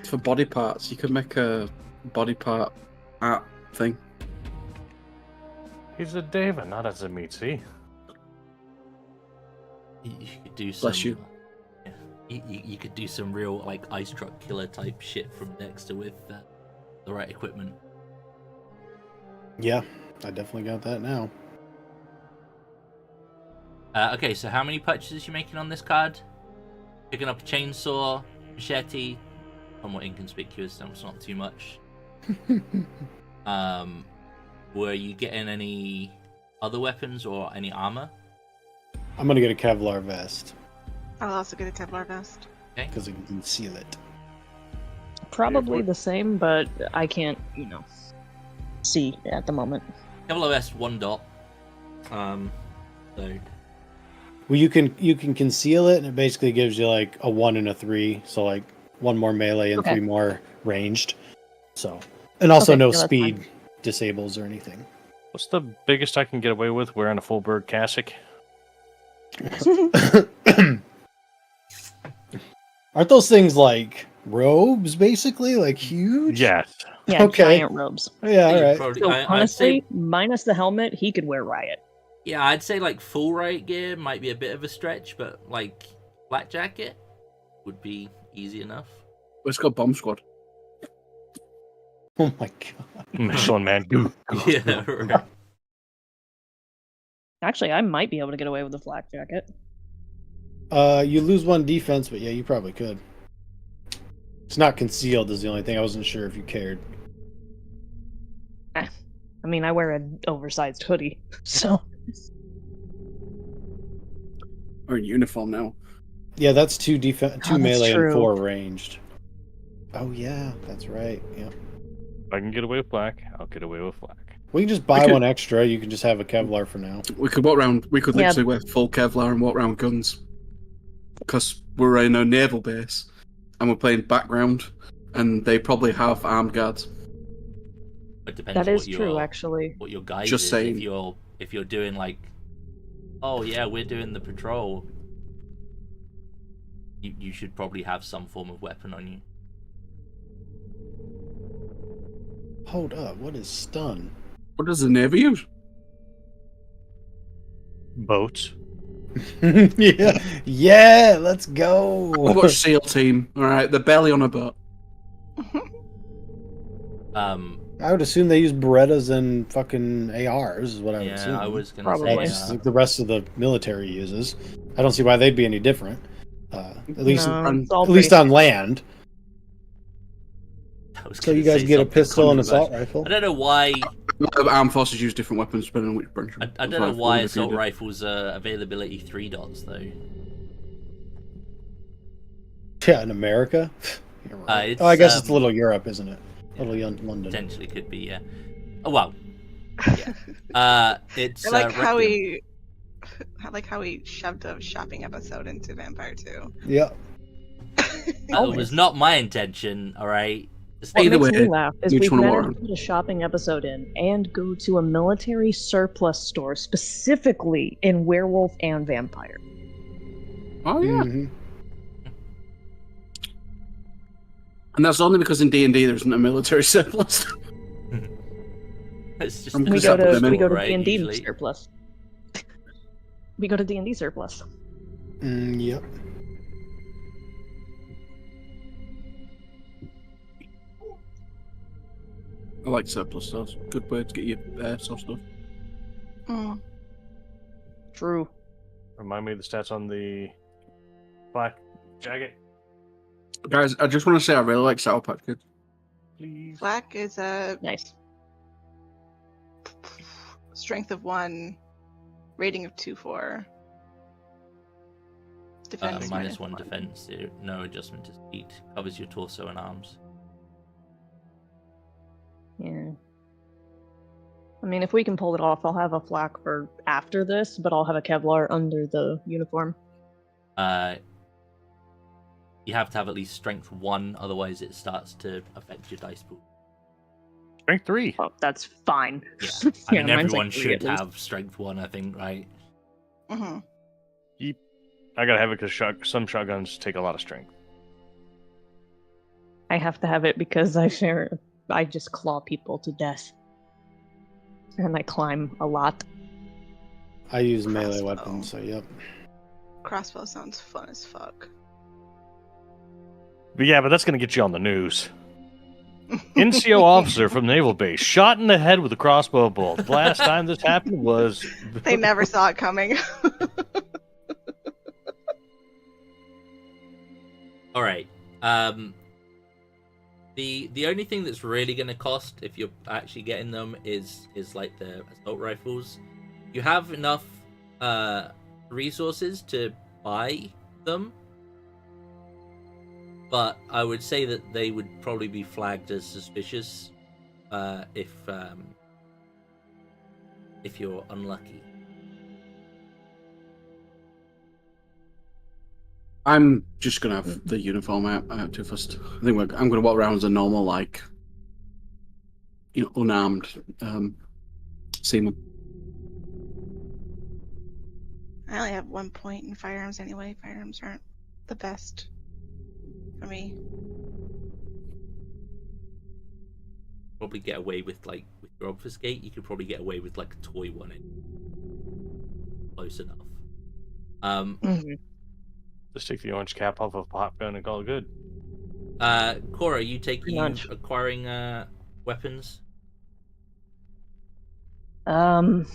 For body parts, you could make a body part art thing. He's a David, not a Zemitzi. You could do some. Bless you. You could do some real like ice truck killer type shit from Dexter with the right equipment. Yeah, I definitely got that now. Okay, so how many purchases you making on this card? Picking up a chainsaw, machete, somewhat inconspicuous, so it's not too much. Were you getting any other weapons or any armor? I'm gonna get a Kevlar vest I'll also get a Kevlar vest. because I can conceal it. Probably the same, but I can't, see at the moment. Kevlar vest 1 dot. So Well, you can conceal it, and it basically gives you like a 1 and a 3, so like 1 more melee and Okay. 3 more ranged. So, and also Okay, no no, that's speed fine. disables or anything. What's the biggest I can get away with wearing a full bird cassock? Aren't those things like robes, basically, like huge? Yes. Yeah, Okay. giant robes. Yeah. All you right. probably- So I'd honestly, say, minus the helmet, he could wear Riot. yeah, I'd say like full riot gear might be a bit of a stretch, but like black jacket would be easy enough. It's got bomb squad. Oh my god. Michelin man. Yeah, right. Actually, I might be able to get away with the flak jacket. You lose 1 defense, but yeah, you probably could. It's not concealed is the only thing. I wasn't sure if you cared. I mean, I wear an oversized hoodie, so Or in uniform now. Yeah, that's 2 defense, 2 that's melee, and true. 4 ranged. Oh yeah, that's right. Yeah. If I can get away with black, I'll get away with black. We can just buy could- 1 extra. You can just have a Kevlar for now. We could walk around. We could Yeah. literally wear full Kevlar and walk around with guns. Because we're in a naval base and we're playing background, and they probably have armed guards. It depends that is what true, your, actually. what your guide Just is. saying. If you're doing like, oh yeah, we're doing the patrol, you should probably have some form of weapon on you. Hold up. What is stun? What does the Navy use? Boats. Yeah. Yeah. Let's go. I watch SEAL Team. All right, the belly on a boat. I would assume they use Berettas and fucking ARs. Is what I would assume. Yeah, I was gonna Probably. That's say. like the rest of the military uses. I don't see why they'd be any different. At least, No, it's all at least pretty- on land. I was So gonna you guys say get a something pistol and assault controversial. rifle. I don't know why. Armed forces use different weapons depending on which branch. I don't know why assault rifles are availability 3 dots though. Yeah, in America. You're right. It's, I guess it's a little Europe, isn't it? A little London. Potentially could be, yeah. Oh well. Yeah. It's I like how Requiem. I like how he shoved a shopping episode into Vampire 2. Yeah. It was not my intention, alright? What Either makes way, me laugh is we we've just wanna managed warn. to put a shopping episode in and go to a military surplus store specifically in werewolf and vampire. Oh yeah, Mhm. and that's only because in D&D there isn't a military surplus. It's just I'm We Because go that put to them in, we go to right, D&D usually. surplus. We go to D&D surplus. Yep. I like surplus stores. Good way to get your soft stuff. Mm. True. Remind me of the stats on the black jacket, Guys, I just want to say I really like Sour Patch Kids. please. Black is a Nice. strength of 1, rating of 2/4. Defense -1 -1. defense, no adjustment to speed. Covers your torso and arms. Yeah. I mean, if we can pull it off, I'll have a flak for after this, but I'll have a Kevlar under the uniform. You have to have at least strength 1, otherwise it starts to affect your dice pool. Strength 3. Oh, that's fine. Yeah. I mean, mine's like everyone 3 should at least. have strength 1, I think, right? Mm-hmm. I gotta have it because some shotguns take a lot of strength. I have to have it because I just claw people to death. And I climb a lot. I use melee Crossbow. weapons, so yep. Crossbow sounds fun as fuck. But yeah, but that's gonna get you on the news. NCO officer from Naval Base shot in the head with a crossbow bolt. The last time this happened was They never saw it coming. All right. The only thing that's really going to cost if you're actually getting them is like the assault rifles. You have enough resources to buy them, but I would say that they would probably be flagged as suspicious if you're unlucky. I'm just gonna have the uniform out too first. I think I'm gonna walk around as a normal, like, unarmed seaman. I only have 1 point in firearms anyway. Firearms aren't the best for me. Probably get away with with your obfuscate. You could probably get away with like a toy one. Close enough. Mhm. just take the orange cap off of a pop gun and call it good. Cora, you Pretty much. acquiring weapons? I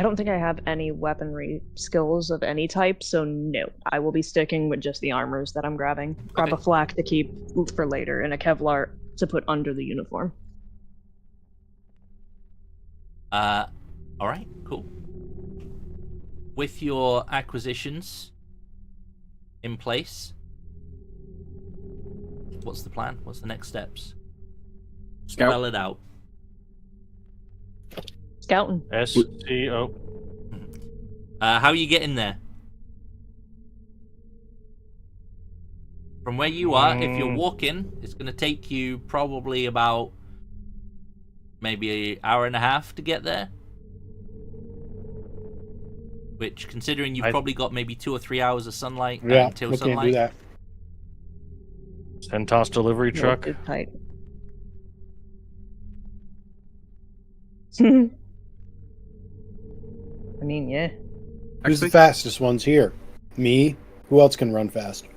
don't think I have any weaponry skills of any type, so no. I will be sticking with just the armors that I'm grabbing. Grab Okay. a flak to keep for later and a Kevlar to put under the uniform. All right, cool. With your acquisitions in place, what's the plan? What's the next steps? Scout. Spell it out. Scouting. SCO. How are you getting there? From where you are, if you're walking, it's going to take you probably about maybe an hour and a half to get there. Which, considering you've probably got maybe 2 or 3 hours of sunlight Yeah, until we can't sunlight. do that. Centos delivery truck. It's tight. I mean, yeah. Who's the Actually, fastest ones here? Me? Who else can run fast?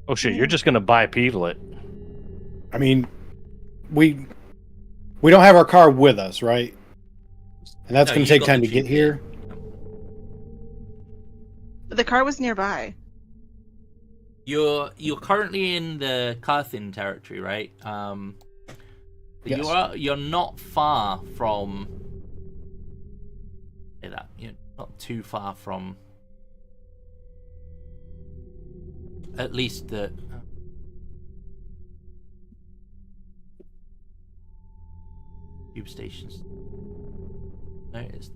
Oh shit, you're just gonna bipedal it. I mean, we don't have our car with us, right? And that's No, going you to take got time the to get Jeep, here. But the car was nearby. You're currently in the Carthian territory, right? Yes. You're not far from. Say that you're not too far from. At least the. Tube stations. No, it's.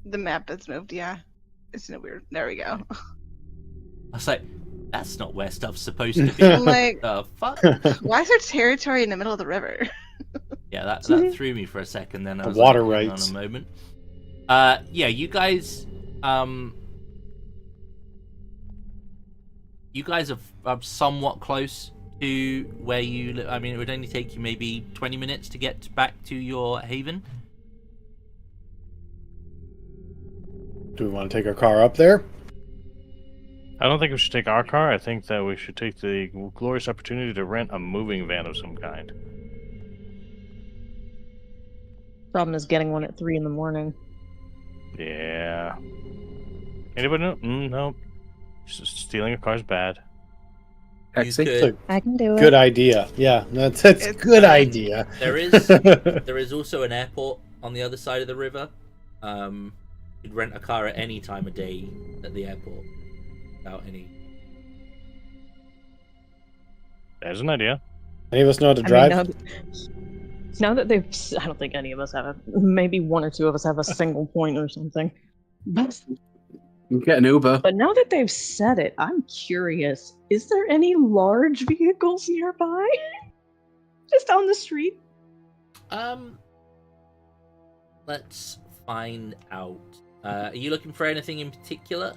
The map has moved, yeah. It's in a weird. There we go. I was like, That's not where stuff's supposed to be. Like, Fuck? why is there territory in the middle of the river? Yeah, that threw me for a second. Then I The was water like, hang rights. on a moment. Yeah, you guys are somewhat close to where you live. I mean, it would only take you maybe 20 minutes to get back to your haven. Do we want to take our car up there? I don't think we should take our car. I think that we should take the glorious opportunity to rent a moving van of some kind. Problem is getting one at 3 in the morning. Yeah. Anybody know? No. Stealing a car is bad. You Taxi? could, I can do it. Good idea. Yeah, that's a It's good fine. idea. there is also an airport on the other side of the river. You'd rent a car at any time of day at the airport without any. There's an idea. Any of us know how to I drive? mean, now that they've, I don't think any of us have. Maybe one or two of us have a single point or something. But You can get an Uber. now that they've said it, I'm curious. Is there any large vehicles nearby? Just on the street? Let's find out. Are you looking for anything in particular?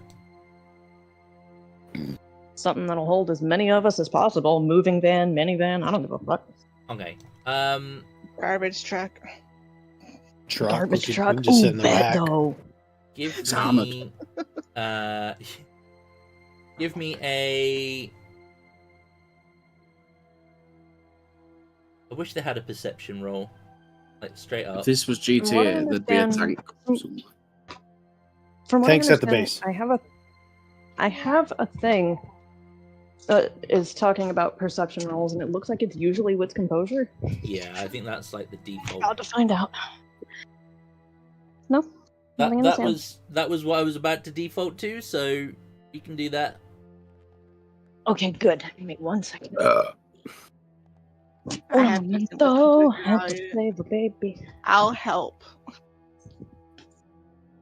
Something that'll hold as many of us as possible. Moving van, minivan, I don't give a fuck. Okay. Garbage truck. Truck. Garbage we truck. can just sit in Ooh, the bet back. though. Give It's armored. me. Give me a. I wish they had a perception roll, like straight up. If this was From what I GTA, there'd be a understand- tank. somewhere. From what Tanks I at the understand, base. I have a thing that is talking about perception rolls, and it looks like it's usually with composure. Yeah, I think that's like the default. About to find out. No, nothing in the sand. That was what I was about to default to, so you can do that. Okay, good. Give me 1 second. I have decent Though, weapons have to value. save a baby. I'll help.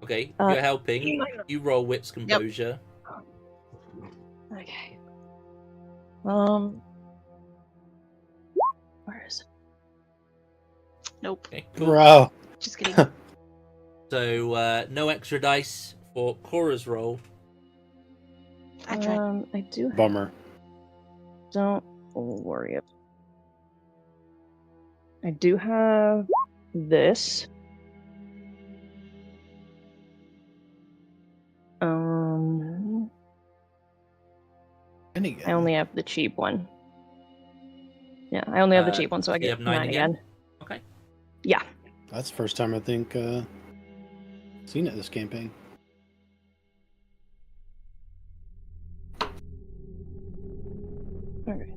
Okay, Uh, you're helping. You roll wits composure. Okay. Where is it? Nope. Okay, cool. Bro. Just kidding. So no extra dice for Cora's roll. I tried. I do. Bummer. Don't worry. I do have this. I only have the cheap one. Yeah, I only have the cheap one, so I you get have 9 again. Okay. Yeah. That's the first time I think seen it this campaign. Okay.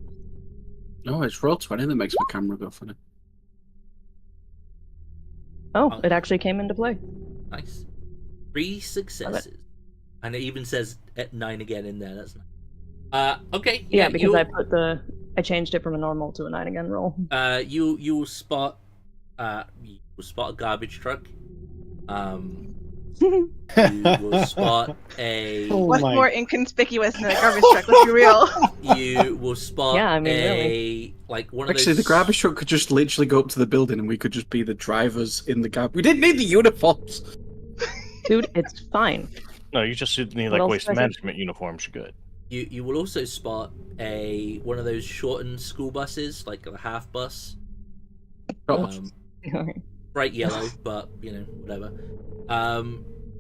No, it's roll 20 that makes my camera go funny. Oh, it actually came into play. Nice. 3 successes. And it even says at 9 again in there. That's nice. Okay. Yeah, because I changed it from a normal to a 9 again roll. You will spot a garbage truck. You will spot a. Oh What's my- more inconspicuous than a garbage truck? Let's be real. You will spot Yeah, I mean, a really. like one of Actually, those. the garbage truck could just literally go up to the building and we could just be the drivers in the garbage. We didn't need the uniforms! Dude, it's fine. No, you just need What like else waste did I say? management uniforms. You're good. You will also spot one of those shortened school buses, like a half bus. Bright yellow, but whatever.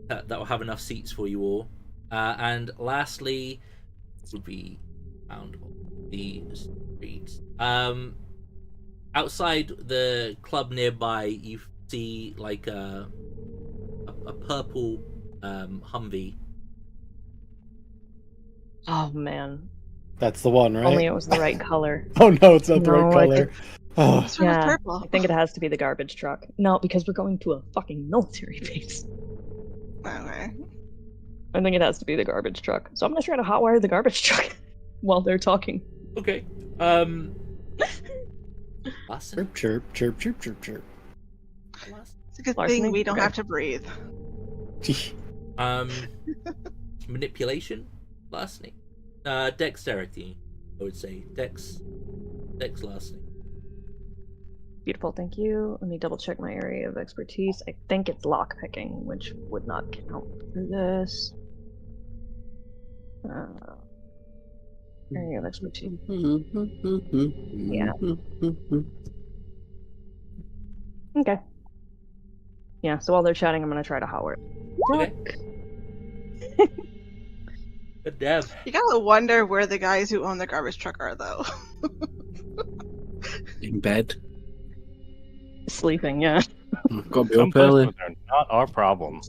That will have enough seats for you all. And lastly, would be found on the streets. Outside the club nearby, you see like a purple Humvee. Oh man. That's the one, right? Only it was the right color. Oh no, it's not the No, right I color. Oh. What's wrong with Yeah, purple? I think it has to be the garbage truck. No, because we're going to a fucking military base. Okay. I think it has to be the garbage truck. So I'm gonna try to hotwire the garbage truck while they're talking. Okay. Larson? Chirp, chirp, chirp, chirp, chirp, chirp. It's a good Larceny? thing we don't Okay. have to breathe. Manipulation, larceny. Dexterity, I would say. Dex last name. Beautiful, thank you. Let me double check my area of expertise. I think it's lockpicking, which would not count for this. Area of expertise. Yeah. Okay. Yeah, so while they're chatting, I'm gonna try to holler. Okay. Good damn. You gotta wonder where the guys who own the garbage truck are, though. In bed. Sleeping, yeah. Got to be Some up early. places are not our problem.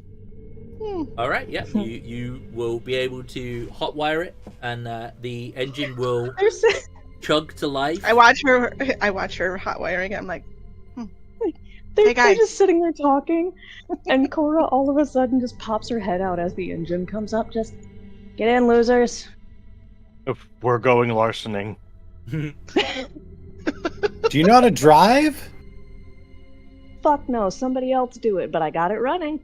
All right, yeah, you will be able to hotwire it, and the engine will chug to life. I watch her hot wiring it. I'm like, They're, Hey, guys. they're just sitting there talking, and Cora all of a sudden just pops her head out as the engine comes up. Just get in, losers. If we're going larcening. Do you know how to drive? Fuck no, somebody else do it, but I got it running.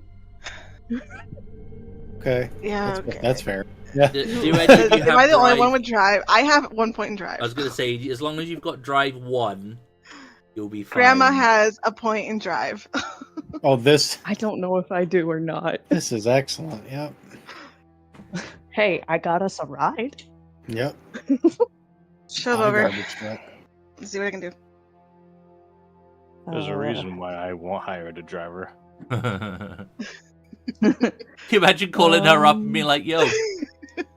Okay. yeah, That's, okay. that's fair. Yeah. Do any of you Am I have the only drive? one with drive? I have 1 point in drive. I was gonna say, as long as you've got drive 1, you'll be fine. Grandma has a point in drive. Oh, this I don't know if I do or not. this is excellent. Yep. Hey, I got us a ride. Yep. Shove My over. garbage truck. Let's see what I can do. There's a reason why I won't hire a driver. Can you imagine calling her up and being like, "Yo,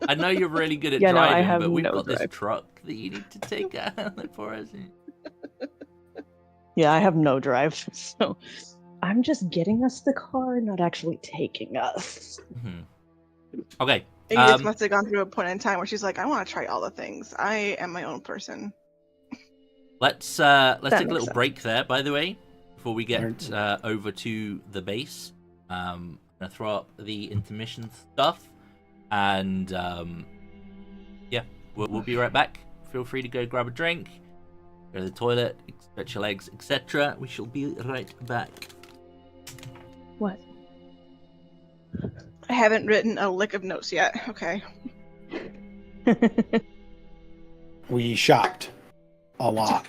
I know you're really good at Yeah, no, I driving, have but we've no got this drive. truck that you need to take out for us." Yeah, I have no drive, so I'm just getting us the car, not actually taking us. Okay. Edith must have gone through a point in time where she's like, I want to try all the things. I am my own person. Let's take a makes little sense. break there, by the way, before we get over to the base. I'm gonna throw up the intermission stuff, and yeah, we'll be right back. Feel free to go grab a drink, go to the toilet, stretch your legs, etc. We shall be right back. What? I haven't written a lick of notes yet. Okay. We shopped a lot.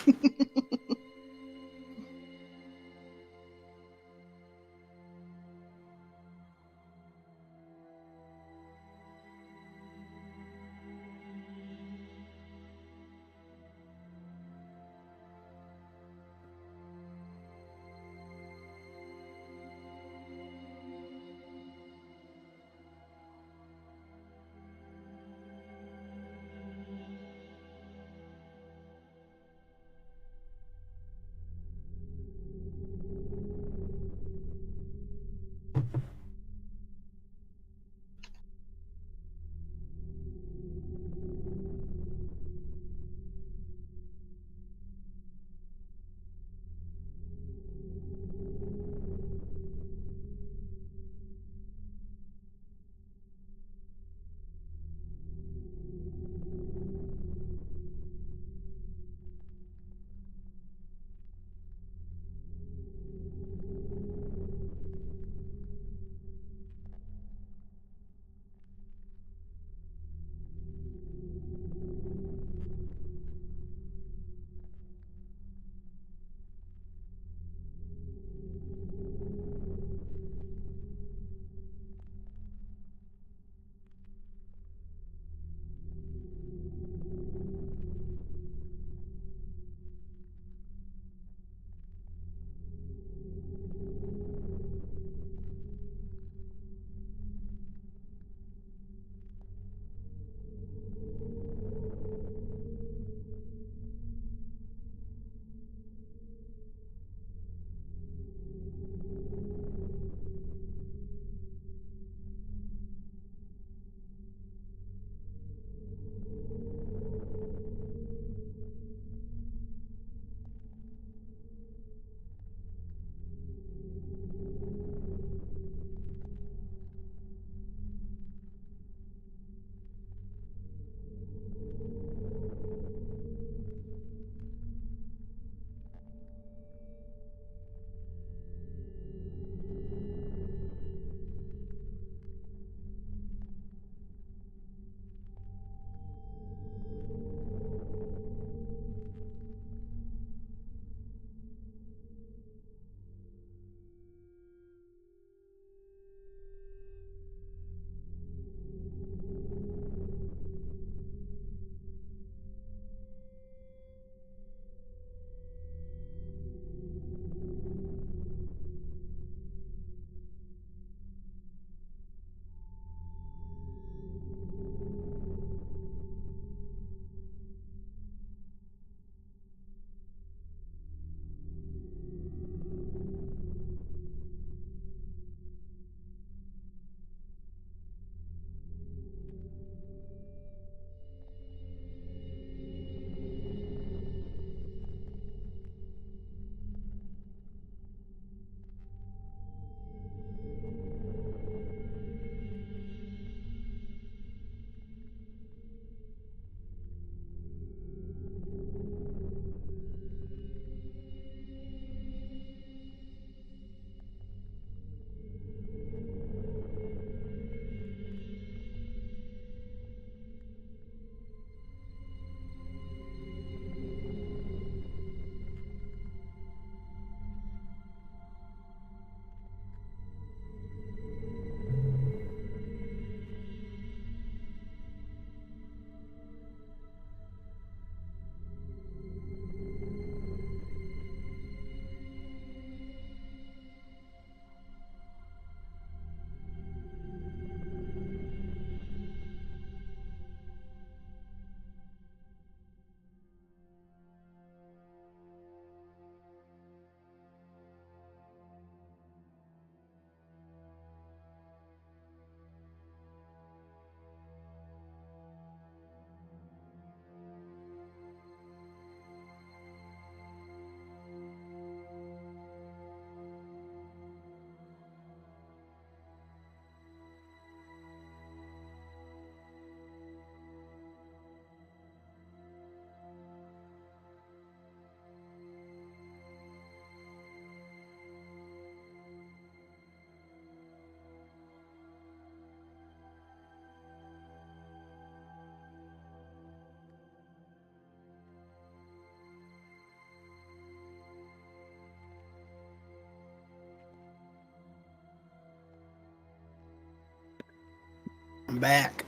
I'm back.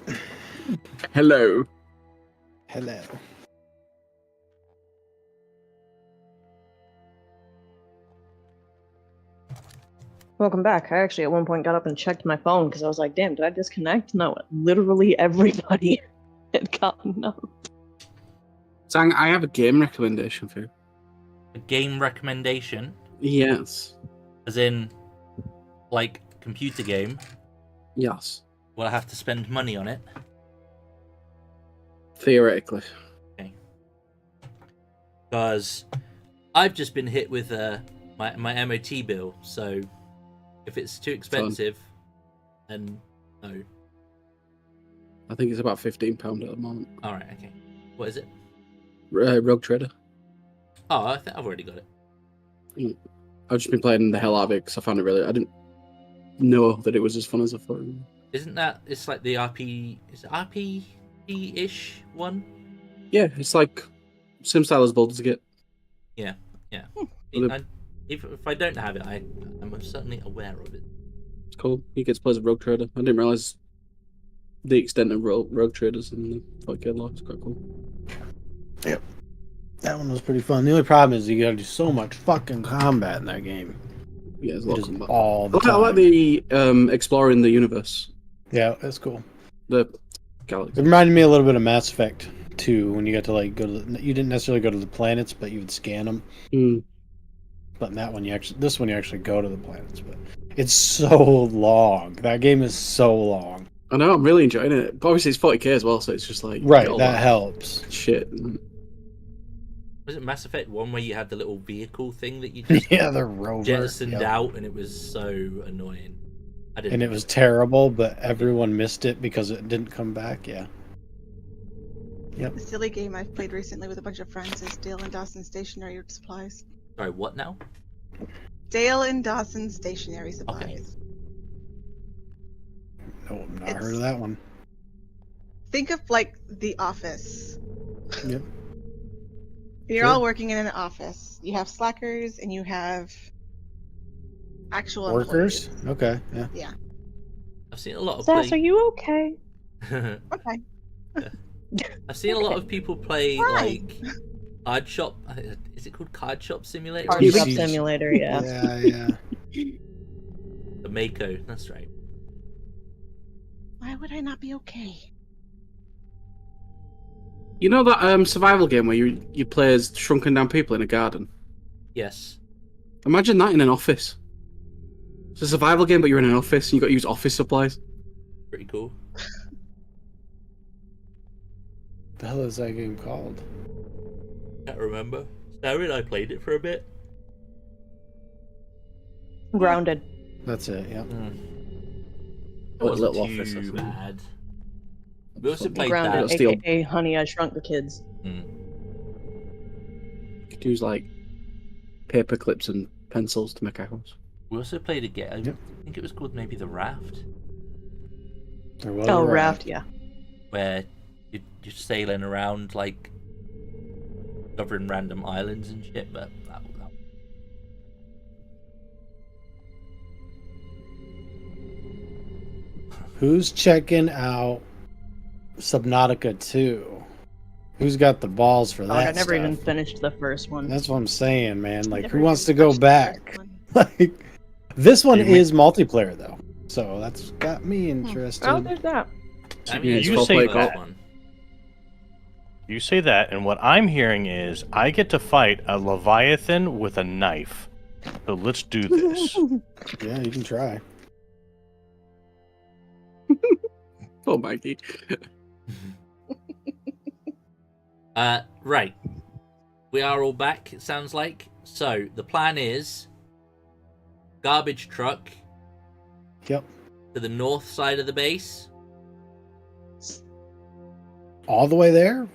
Hello. Hello. Welcome back. I actually at one point got up and checked my phone because I was like, damn, did I disconnect? No, literally everybody had gotten up. Sang, I have a game recommendation for you. A game recommendation, Yes. as in, like, computer game. Yes. Will I have to spend money on it? Theoretically. Because I've just been hit with my MOT bill, so if it's too expensive, then no. I think it's about £15 at the moment. Alright, okay. What is it? Rogue Trader. Oh, I think I've already got it. I've just been playing the hell out of it because I found it really... I didn't know that it was as fun as I thought. Isn't that... It's like the RP... Is it RPG-ish one? Yeah, it's like sim style as Baldur's Gate. Yeah. Well, If I don't have it, I'm certainly aware of it. It's cool. You get to play as a Rogue Trader. I didn't realise the extent of Rogue Traders in the 40k lore. It's quite cool. Yep. That one was pretty fun. The only problem is you gotta do so much fucking combat in that game. Yeah, there's a lot It of is combat. all the I time. like the exploring the universe. Yeah, that's cool. The It galaxy. reminded me a little bit of Mass Effect 2 when you got to like go to you didn't necessarily go to the planets, but you would scan them. Mm. But in that one, this one you actually go to the planets. But it's so long. That game is so long. I know, I'm really enjoying it. But obviously, it's 40k as well, so it's just like Right, get all that helps. shit. Was it Mass Effect 1 where you had the little vehicle thing that you just Yeah, the rover. jettisoned Yep. out, and it was so annoying. I didn't. And it was terrible, but everyone missed it because it didn't come back. Yeah. The silly game I've played recently with a bunch of friends is Dale and Dawson Stationery Supplies. Sorry, what now? Dale and Dawson Stationery Supplies. No, I've not heard of that one. Think of like The Office. Yep. You're Sure. all working in an office. You have slackers and you have actual Workers? employees. Okay, yeah. I've seen a lot of Sass, are play. you okay? Okay. I've seen a lot of people play Why? like Card Shop. Is it called Card Shop Simulator? Card You Shop see- Simulator, yeah. Yeah. The Mako. That's right. Why would I not be okay? You know that survival game where you play as shrunken down people in a garden? Yes. Imagine that in an office. It's a survival game, but you're in an office and you've got to use office supplies. Pretty cool. The hell is that game called? Can't remember. Sarah and I played it for a bit. Grounded. That's it, yeah. It Oh, wasn't Little Office, too that's it. bad. We also Fucking played Grounded, that. Steel. aka Honey, I Shrunk the Kids. You could use like paper clips and pencils to make arrows. We also played a game. Yep. I think it was called maybe The Raft, There was Oh, a Raft, yeah. where you're sailing around like covering random islands and shit. But that Who's checking out Subnautica 2? Who's got the balls for Oh, that I never stuff? even finished the first one. That's what I'm saying, man. Like, Never who wants to even go touched the back? first one. Like, this one You is multiplayer, though. So that's got me interested. Oh, there's that. I Yeah, mean, it's you you well say played, say Cole. that one. You say that, and what I'm hearing is I get to fight a Leviathan with a knife. So let's do this. Yeah, you can try. Oh, Mikey. Right. We are all back, it sounds like. So, the plan is garbage truck Yep. to the north side of the base. All the way there?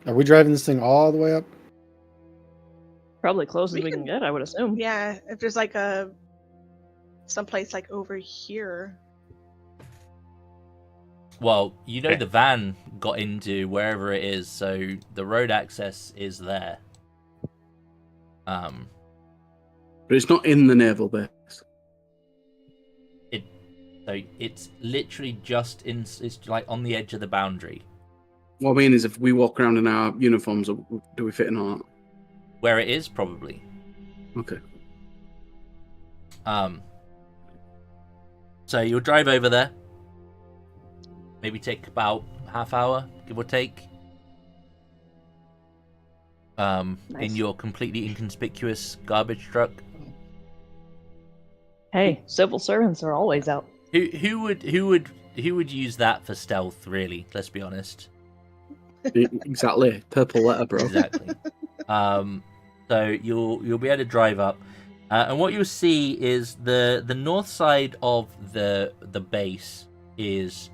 Are we driving this thing all the way up? Probably close as We we can can- get, I would assume. Yeah, if there's like a someplace like over here. Well, you know Okay. the van got into wherever it is, so the road access is there. But it's not in the naval base. So it's literally just it's like on the edge of the boundary. What I mean is, if we walk around in our uniforms, do we fit in or not? Where it is, probably. Okay. So you'll drive over there. Maybe take about half hour, give or take. Nice. In your completely inconspicuous garbage truck. Hey, civil servants are always out. Who would use that for stealth? Really, let's be honest. Exactly. Purple letter, bro. Exactly. So you'll be able to drive up, and what you'll see is the north side of the base is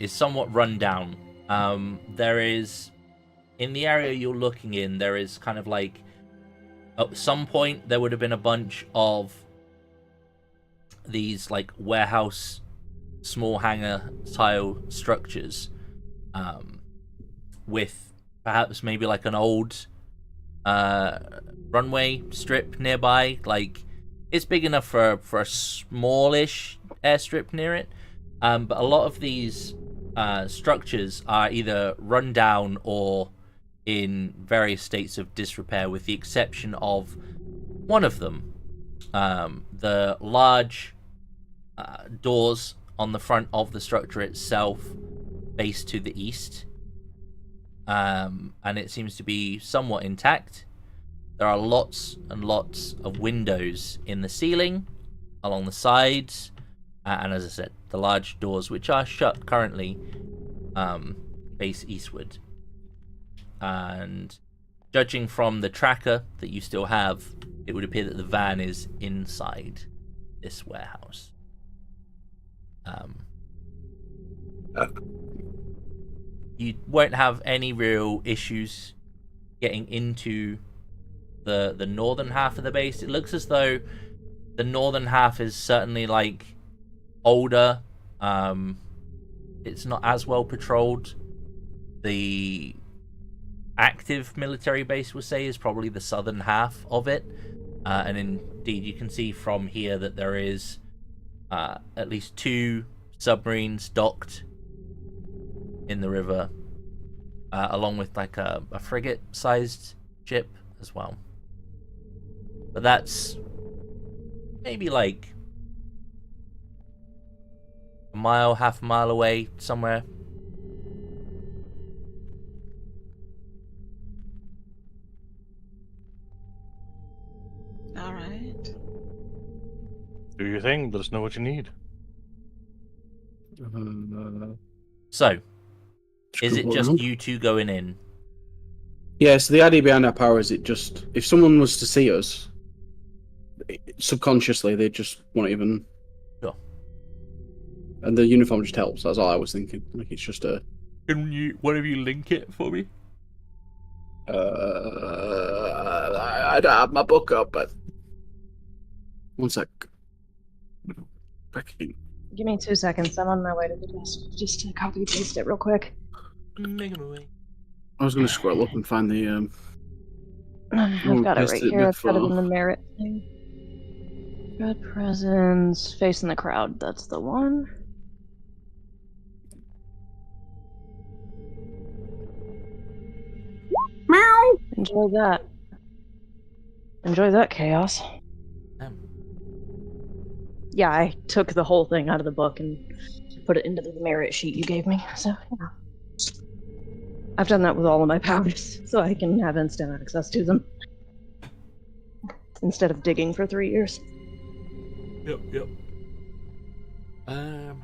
somewhat run down. There is, in the area you're looking in, there is kind of like, at some point there would have been a bunch of these like warehouse, small hangar style structures, with perhaps maybe like an old runway strip nearby. Like, it's big enough for a smallish airstrip near it, but a lot of these structures are either run down or in various states of disrepair, with the exception of one of them. The large doors on the front of the structure itself face to the east, and it seems to be somewhat intact. There are lots and lots of windows in the ceiling, along the sides, and as I said, the large doors, which are shut currently, face eastward. And judging from the tracker that you still have, it would appear that the van is inside this warehouse. You won't have any real issues getting into the northern half of the base. It looks as though the northern half is certainly like older. It's not as well patrolled. The active military base, we'll say, is probably the southern half of it, and indeed you can see from here that there is at least 2 submarines docked in the river, along with like a frigate-sized ship as well. But that's maybe like a mile, half a mile away somewhere. All right. Do your thing. Let us know what you need. So, is it just you two going in? Yeah, so the idea behind our power is, it just, if someone was to see us, subconsciously they just won't even. Sure. And the uniform just helps. That's all I was thinking. Like, it's just a. Can you, one of you link it for me? I don't have my book up, but one sec. Back in. Give me 2 seconds. I'm on my way to the desk. Just to copy paste it real quick. Make 'em away. I was going to scroll up and find the. I've got it right paste it here. I've got it before. in the merit thing. Good presence. Facing the crowd. That's the one. Meow. Enjoy that. Enjoy that chaos. Yeah, I took the whole thing out of the book and put it into the merit sheet you gave me. So, yeah. I've done that with all of my powers, so I can have instant access to them. Instead of digging for 3 years. Yep. Oh,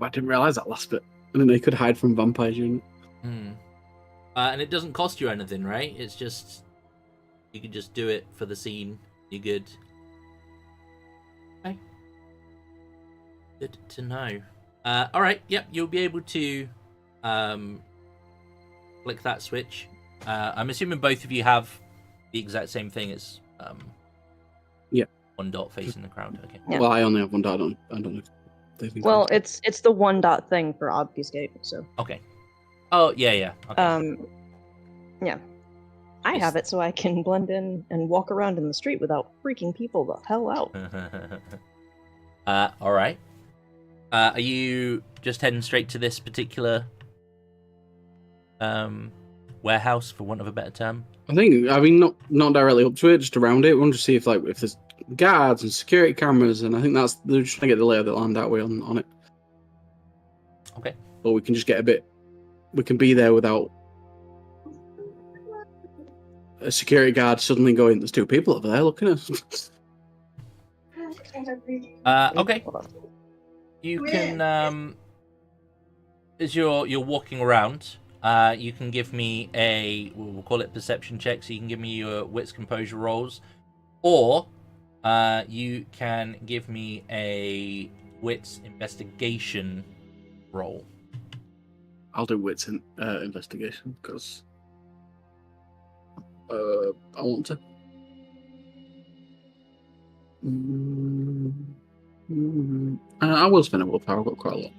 I didn't realise that last bit. I didn't know you could hide from vampires. And it doesn't cost you anything, right? It's just you can just do it for the scene. You're good. Okay. Good to know. All right. Yep. You'll be able to click that switch. I'm assuming both of you have the exact same thing. It's Yeah. one dot facing the crowd. Okay. Yeah. Well, I only have one dot on. I don't know. If they think Well, I'm- it's the one dot thing for obfuscate. So Okay. Oh yeah. Okay. yeah. I have it so I can blend in and walk around in the street without freaking people the hell out. All right. Are you just heading straight to this particular warehouse, for want of a better term? I mean, not directly up to it, just around it. We want to see if there's guards and security cameras, and I think they're just trying to get the lay of the land that way on it. Okay. Or we can just we can be there without a security guard suddenly going, "There's two people over there looking at us." Okay. You can as you're walking around, you can give me we'll call it perception check, so you can give me your wits composure rolls, or you can give me a wits investigation roll. I'll do wits investigation because I want to. I will spend a willpower. I've got quite a lot.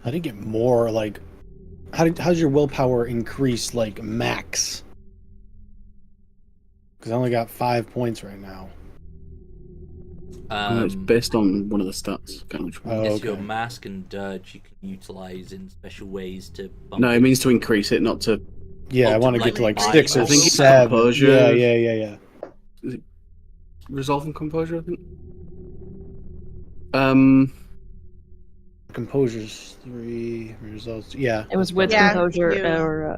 How do you get more, like, how's your willpower increase, like, max? Because I only got 5 points right now. It's based on one of the stats. Can't which one. It's okay. your mask and dirge you can utilize in special ways to bump No, it means to increase it, not to. Yeah, I Oh, want to to, get to, like, like, 6 or I think it's 7. composure. Yeah. Is it resolve and composure? I think. Composure's 3 results. Yeah. It was wits, Yeah, composure, you- or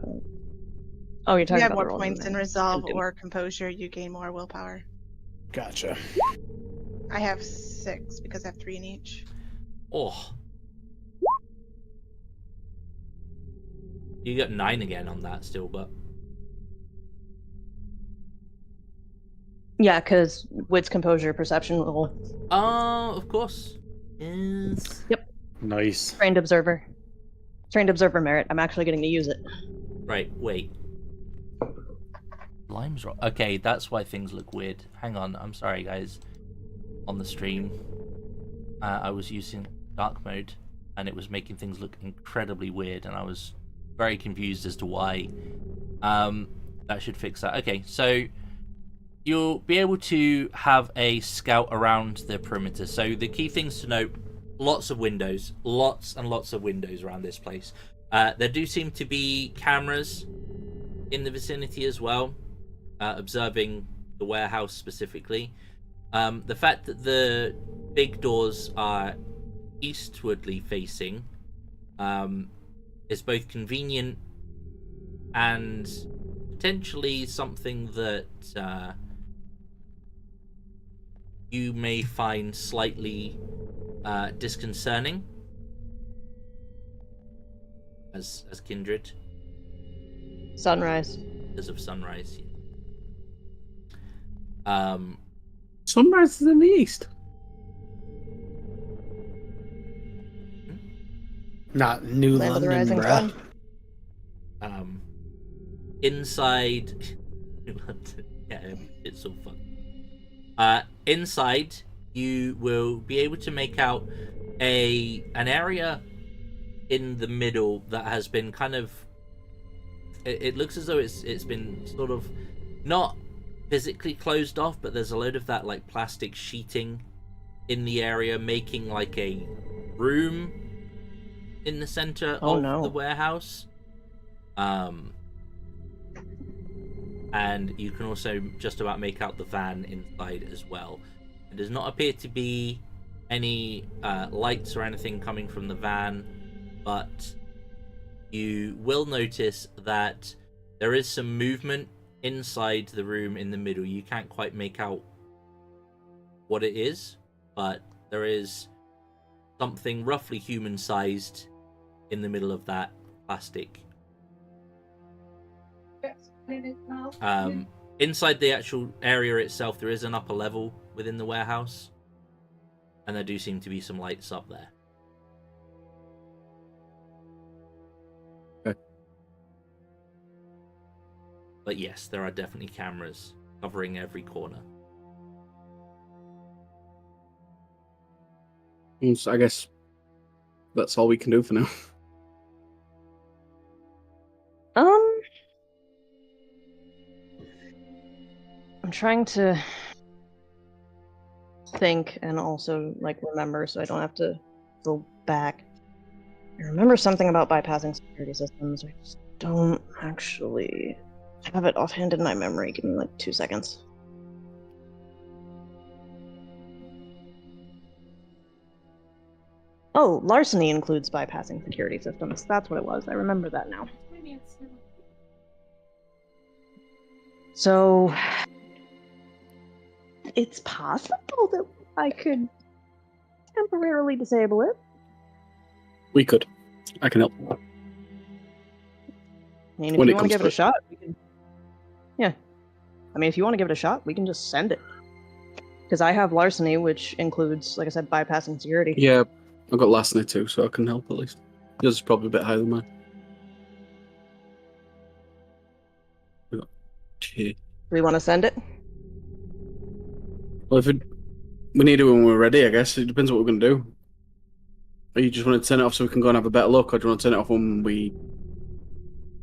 oh, you're You talking have about more the rolls points in there. resolve Okay. or composure, you gain more willpower. Gotcha. I have 6 because I have 3 in each. Oh. You got 9 again on that still, but Yeah, because wits, composure, perception roll. oh, of course. Yes. Nice. Trained observer merit. I'm actually getting to use it. Right, wait. Lime's wrong. Okay, that's why things look weird. Hang on, I'm sorry, guys. On the stream, I was using dark mode, and it was making things look incredibly weird, and I was very confused as to why. That should fix that. Okay, so you'll be able to have a scout around the perimeter. So the key things to note: lots of windows, lots and lots of windows around this place. There do seem to be cameras in the vicinity as well, observing the warehouse specifically. The fact that the big doors are eastwardly facing is both convenient and potentially something that you may find slightly disconcerting as kindred Sunrise. because of sunrise. Sunrise is in the east. Not New Land of the London, rising bruh. sun. Inside yeah, it's so fun. Inside you will be able to make out an area in the middle that has been kind of it looks as though it's been sort of not physically closed off, but there's a load of that like plastic sheeting in the area, making like a room in the center of the warehouse. And you can also just about make out the van inside as well. It does not appear to be any lights or anything coming from the van, but you will notice that there is some movement inside the room in the middle. You can't quite make out what it is, but there is something roughly human-sized in the middle of that plastic. Inside the actual area itself, there is an upper level within the warehouse, and there do seem to be some lights up there. Okay. But yes, there are definitely cameras covering every corner. So I guess that's all we can do for now. I'm trying to think and also like remember so I don't have to go back. I remember something about bypassing security systems. I just don't actually have it offhand in my memory. Give me like 2 seconds. Oh, larceny includes bypassing security systems. That's what it was. I remember that now. So it's possible that I could temporarily disable it. We could. I can help. I mean, if When you it want to comes give to it a it. shot, we can. Yeah. I mean, if you want to give it a shot, we can just send it. Because I have larceny, which includes, like I said, bypassing security. Yeah, I've got larceny too, so I can help at least. Yours is probably a bit higher than mine. Okay. Do we want to send it? Well, if we need it when we're ready, I guess. It depends what we're going to do. Or you just want to turn it off so we can go and have a better look, or do you want to turn it off when we...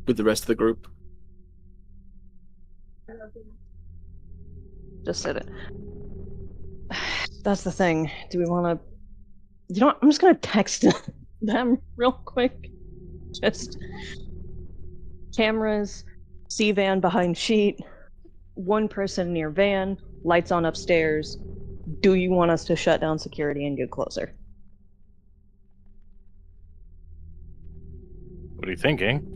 with the rest of the group? Just set it. That's the thing. Do we want to... You know what? I'm just going to text them real quick. Just... Cameras, C-van behind sheet, one person near van, lights on upstairs. Do you want us to shut down security and get closer? What are you thinking?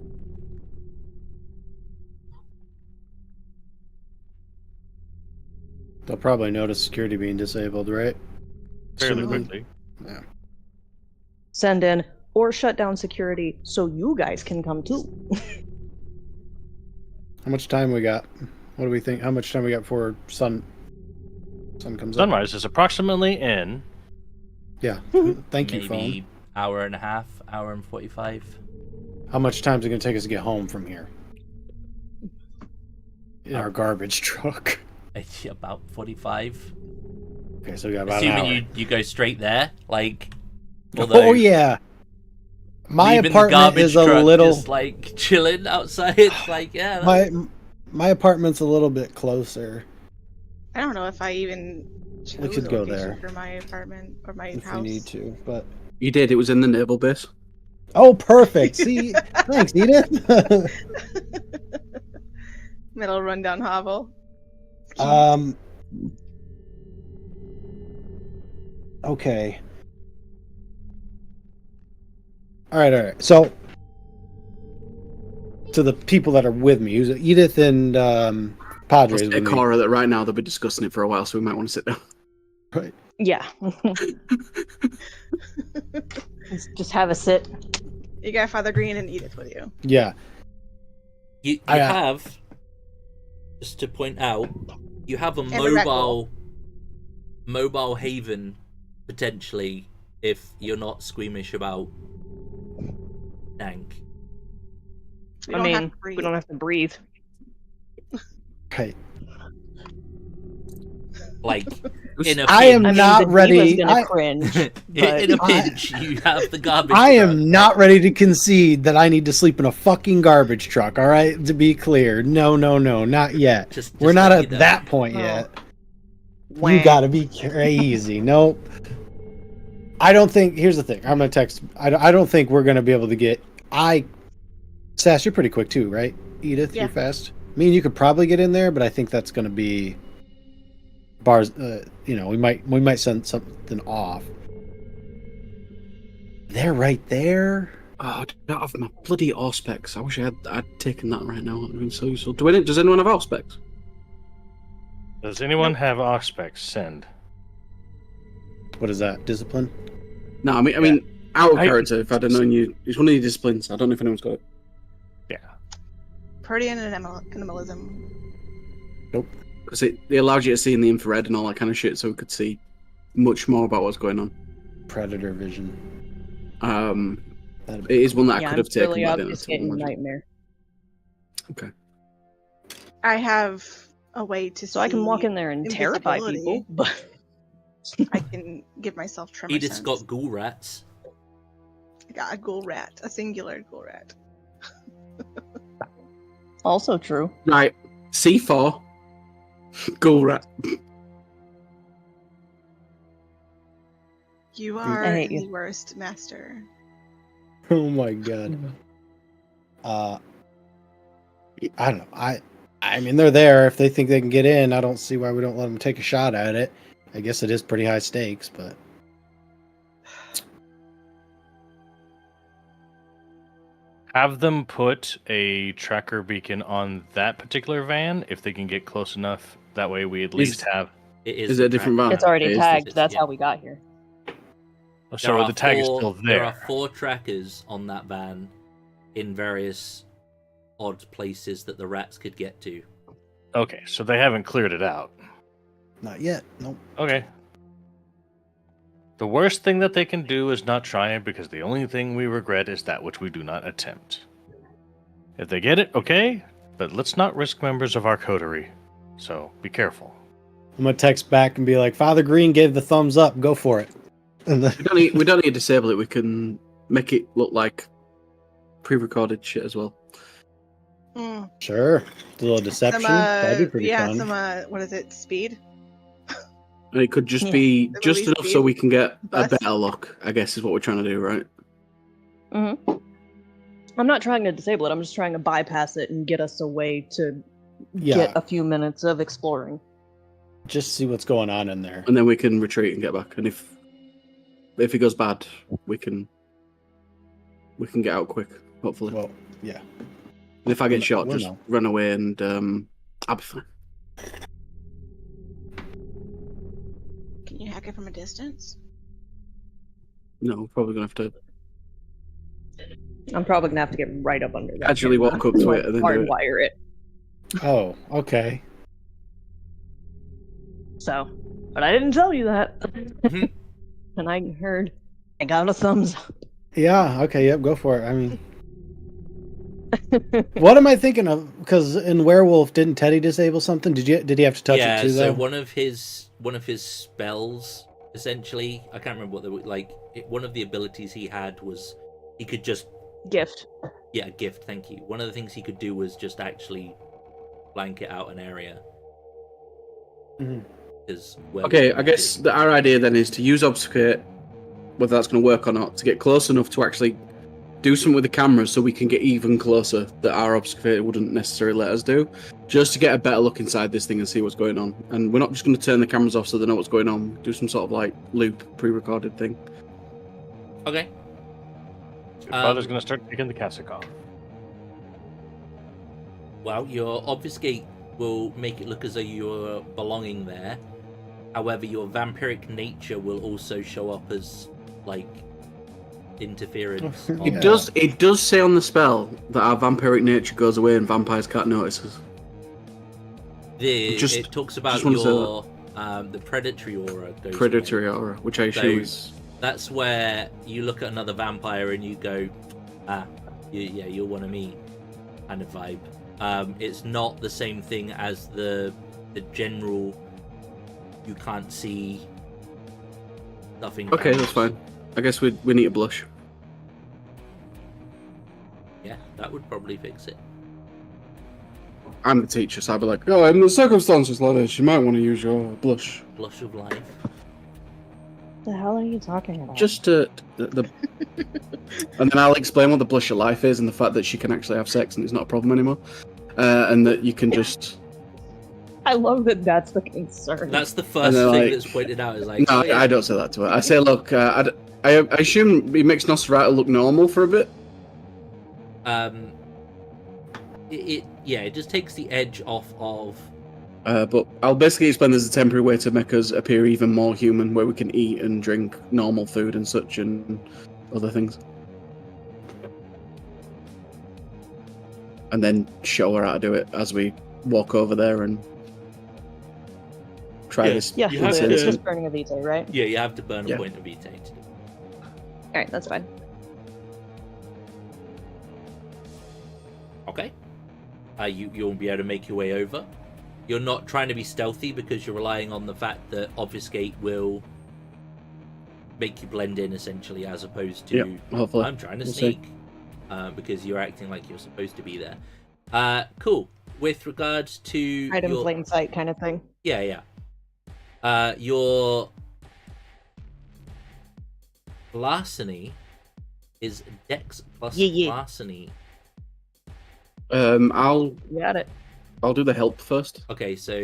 They'll probably notice security being disabled, right? Fairly Assuming- quickly. Yeah. Send in or shut down security so you guys can come too. How much time we got? What do we think? How much time we got before sun comes up? Sunrise is approximately in. Yeah. Thank you, Maybe phone. hour and a half, hour and 45. How much time is it going to take us to get home from here? In our garbage truck. About 45. Okay, so we got about an hour. Assuming you go straight there, like. Oh yeah. My leaving the apartment garbage is a truck little. just like chilling outside. Like yeah. My apartment's a little bit closer. I don't know if I even chose We could a go location there. for my apartment or my If house. we need to, but You did. It was in the naval base. oh, perfect. See, thanks, Edith. Middle rundown hovel. Okay. All right. So, to the people that are with me, who's Edith and Padres Plus, with me. Cora that right now they'll be discussing it for a while, so we might want to sit down. Right. Yeah. Just have a sit. You got Father Greene and Edith with you. Yeah. You I, have, just to point out, you have a And a mobile haven potentially if you're not squeamish about Dank. We I don't have mean, to breathe. we don't have to breathe. Okay. Like in a I pinch, am I mean, not the ready. diva's gonna cringe. But in a pinch, you have the garbage. I am truck. not ready to concede that I need to sleep in a fucking garbage truck. All right, to be clear, no, not yet. Just We're not let at you know. that point Oh. yet. Wah. You gotta be crazy. Nope. I don't think. Here's the thing. I'm gonna text. I don't think we're gonna be able to get. Sass, you're pretty quick too, right? Edith, Yeah. you're fast. Me and you could probably get in there, but I think that's gonna be bars. We might send something off. They're right there. Oh, I don't have my bloody Auspex. I wish I'd taken that right now. That would have been so useful. Does anyone have Auspex? Does anyone have Auspex? Send. What is that? Discipline? No, I mean, out of character. If I'd have known you, it's one of your disciplines. I don't know if anyone's got it. Yeah. Protean and animalism. Because it allows you to see in the infrared and all that kind of shit, so we could see much more about what's going on. Predator vision. It is one that I could have taken. Really But I didn't obfuscating imagine. nightmare. Okay. I have a way to So I can walk in there and terrify invisibility. people, but I can give myself tremor Edith's sense. got ghoul rats. I got a ghoul rat, a singular ghoul rat. also true. Right. C4. Ghoul rat. You are I hate the you. worst master. Oh my god. I don't know. I mean, they're there. If they think they can get in, I don't see why we don't let them take a shot at it. I guess it is pretty high stakes, but Have them put a tracker beacon on that particular van if they can get close enough. That way we at least have... It Is it a different van? It's already It is tagged. this, That's yeah. how we got here. So the tag is still There there. are 4 trackers on that van in various odd places that the rats could get to. Okay, so they haven't cleared it out. not yet. Nope. Okay. The worst thing that they can do is not try it, because the only thing we regret is that which we do not attempt. If they get it, okay, but let's not risk members of our coterie. So be careful. I'm gonna text back and be like, Father Greene gave the thumbs up. Go for it. And then, We don't need to disable it. We can make it look like pre-recorded shit as well. Mm. sure, a little deception. That'd be pretty fun. some what is it? Speed. And it could just Yeah. be The just movie enough so Speed we can get a bus. better look, I guess is what we're trying to do, right? Mm-hmm. I'm not trying to disable it. I'm just trying to bypass it and get us a way to Yeah, get a few minutes of exploring. just see what's going on in there. And then we can retreat and get back. And if it goes bad, we can get out quick, hopefully. Well, yeah. And if I get shot, we'll just know. run away and I'll be fine. Can you hack it from a distance? No, we're probably gonna have to I'm probably gonna have to get right up under that. actually camera walk up to like, it and then do it. hardwire it. Oh, okay. So, but I didn't tell you that. Mhm. And I heard, I got a thumbs up. Yeah. Okay. Yep. Go for it. I mean, what am I thinking of? Because in Werewolf, didn't Teddy disable something? Did he have to touch yeah, it too? so Though. one of his spells, essentially, I can't remember what they were like. One of the abilities he had was he could just Gift. gift. Thank you. One of the things he could do was just actually blanket out an area. Mhm. Okay, I guess our idea then is to use obfuscate, whether that's going to work or not, to get close enough to actually do something with the cameras so we can get even closer that our obfuscate wouldn't necessarily let us do, just to get a better look inside this thing and see what's going on. And we're not just going to turn the cameras off so they know what's going on. Do some sort of like loop pre-recorded thing. Okay. Your father's going to start taking the cassock off. Well, your obfuscate will make it look as though you're belonging there. However, your vampiric nature will also show up as like interference. on Yeah. It does say on the spell that our vampiric nature goes away and vampires can't notice us. it talks about just wanna say your the predatory aura. Goes Predatory away. aura, which I assume So- is That's where you look at another vampire and you go, you're one of me, kind of vibe. It's not the same thing as the general. You can't see nothing. okay. That's fine. I guess we need to blush. Yeah, that would probably fix it. I'm the teacher, so I'd be like, oh, in the circumstances like this, you might want to use your blush. Blush of life. What the hell are you talking about? Just to the and then I'll explain what the blush of life is and the fact that she can actually have sex and it's not a problem anymore, and that you can just. I love that that's the concern. That's the first they're thing like- that's pointed out. Is like, No, oh, yeah. I don't say that to her. I say, look, I assume it makes Nosferatu look normal for a bit. It just takes the edge off of But I'll basically explain there's a temporary way to make us appear even more human, where we can eat and drink normal food and such, and other things. And then show her how to do it as we walk over there and try this. Yeah, You have it's to- just burning a vitae, right? Yeah, you have to burn a Yeah. point of vitae to do it. Alright, that's fine. Okay. You won't be able to make your way over. You're not trying to be stealthy because you're relying on the fact that obfuscate will make you blend in, essentially, as opposed to Hopefully. I'm trying to We'll see. sneak because you're acting like you're supposed to be there. Cool. With regards to Hide in your... plain sight kind of thing. Yeah. Your larceny is Dex plus Yeah. larceny. I'll You got it. do the help first. Okay, so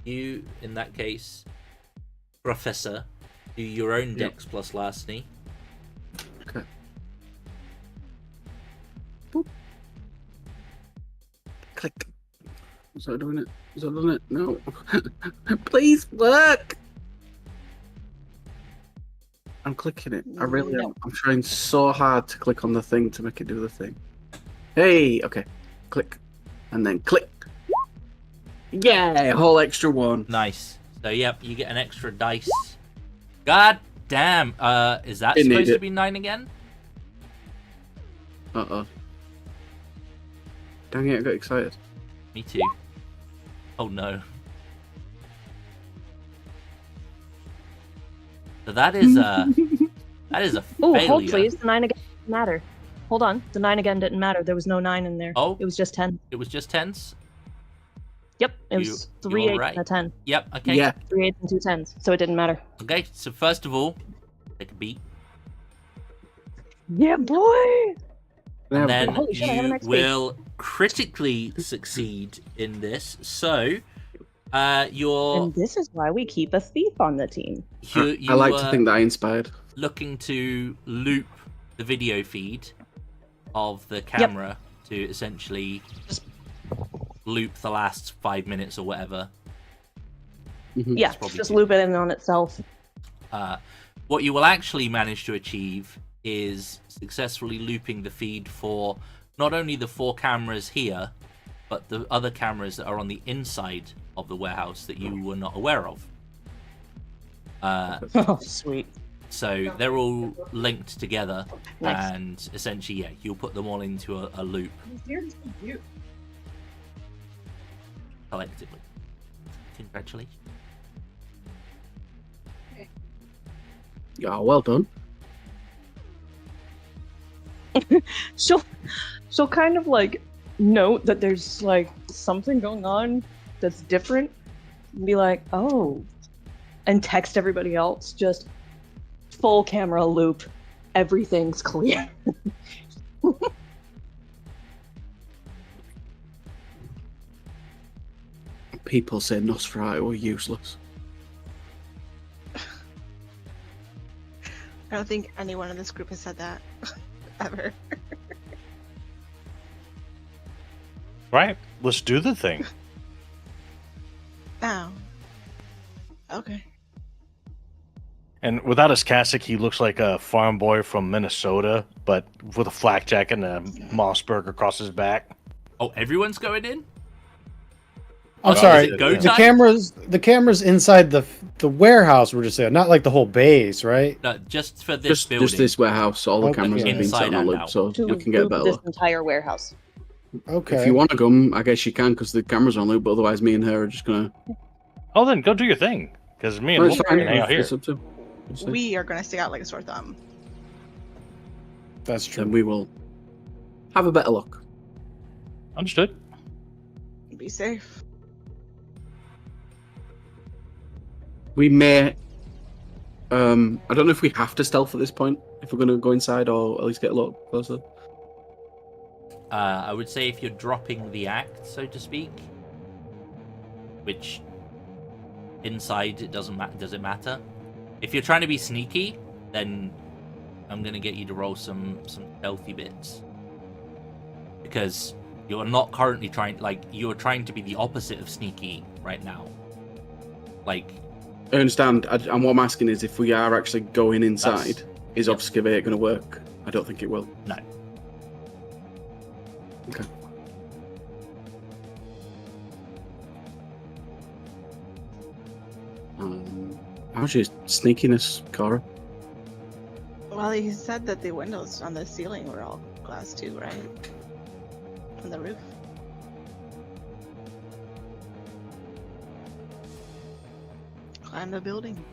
you, in that case, Professor, do your own Dex plus larceny. Okay. Click. Is that doing it? Is that doing it? No. Please work. I'm clicking it. I really am. I'm trying so hard to click on the thing to make it do the thing. Hey, okay. Click. And then click. Yeah, a whole extra one. Nice. So, yep, you get an extra dice. God damn. Is that Didn't need supposed to it. be 9 again? Uh-oh. Dang it, I got excited. Me too. Oh no. So that is a Oh, failure. hold please. The 9 again didn't matter. Hold on. The 9 again didn't matter. There was no 9 in there. Oh. It was just 10. It was just 10s? Yep. It You- was you 3 8s alright? and a 10. Yep, okay. Yeah. 3 8s and 2 10s. So it didn't matter. Okay, so first of all, take a beat. Yeah, boy! And then Holy shit, I have an you XP. will critically succeed in this. So, you're And this is why we keep a thief on the team. you I like were to think that I inspired. looking to loop the video feed of the camera to essentially loop the last 5 minutes or whatever. Mhm. Yeah, probably just good. loop it in on itself. What you will actually manage to achieve is successfully looping the feed for not only the 4 cameras here, but the other cameras that are on the inside of the warehouse that you were not aware of. Oh, sweet. So they're all linked together, Nice. and essentially, yeah, you'll put them all into a loop collectively. Congratulations. Yeah, well done. She'll kind of like note that there's like something going on that's different and be like, oh, and text everybody else just full camera loop, everything's clear. People say Nosferatu are useless. I don't think anyone in this group has said that ever. Right, let's do the thing. Oh. Okay. And without his cassock, he looks like a farm boy from Minnesota, but with a flak jacket and a Mossberg across his back. Oh, everyone's going in? I'm Is sorry. it go The time? cameras inside the warehouse were just there, not like the whole base, right? No, just for this Just building. this warehouse, all the Okay. cameras have been Inside set on a and loop, out. so To we can get a loop better this look. entire warehouse. Okay. If you want to come, I guess you can, because the camera's on loop, but otherwise me and her are just gonna... Oh, then go do your thing, because me and No, it's Wolfgang fine. can hang out here. It's up to... we'll see. We are gonna stick out like a sore thumb. That's Then true. we will have a better look. Understood. Be safe. We may... I don't know if we have to stealth at this point, if we're going to go inside, or at least get a little closer. I would say if you're dropping the act, so to speak, which inside it does it matter? If you're trying to be sneaky, then I'm gonna get you to roll some stealthy bits, because You're not currently trying, like, you're trying to be the opposite of sneaky right now. Like, I understand. And what I'm asking is if we are actually going inside, is Obscurate going to work? I don't think it will. no. Okay. How's your sneakiness, Cora? Well, he said that the windows on the ceiling were all glass too, right? On the roof. Climb the building.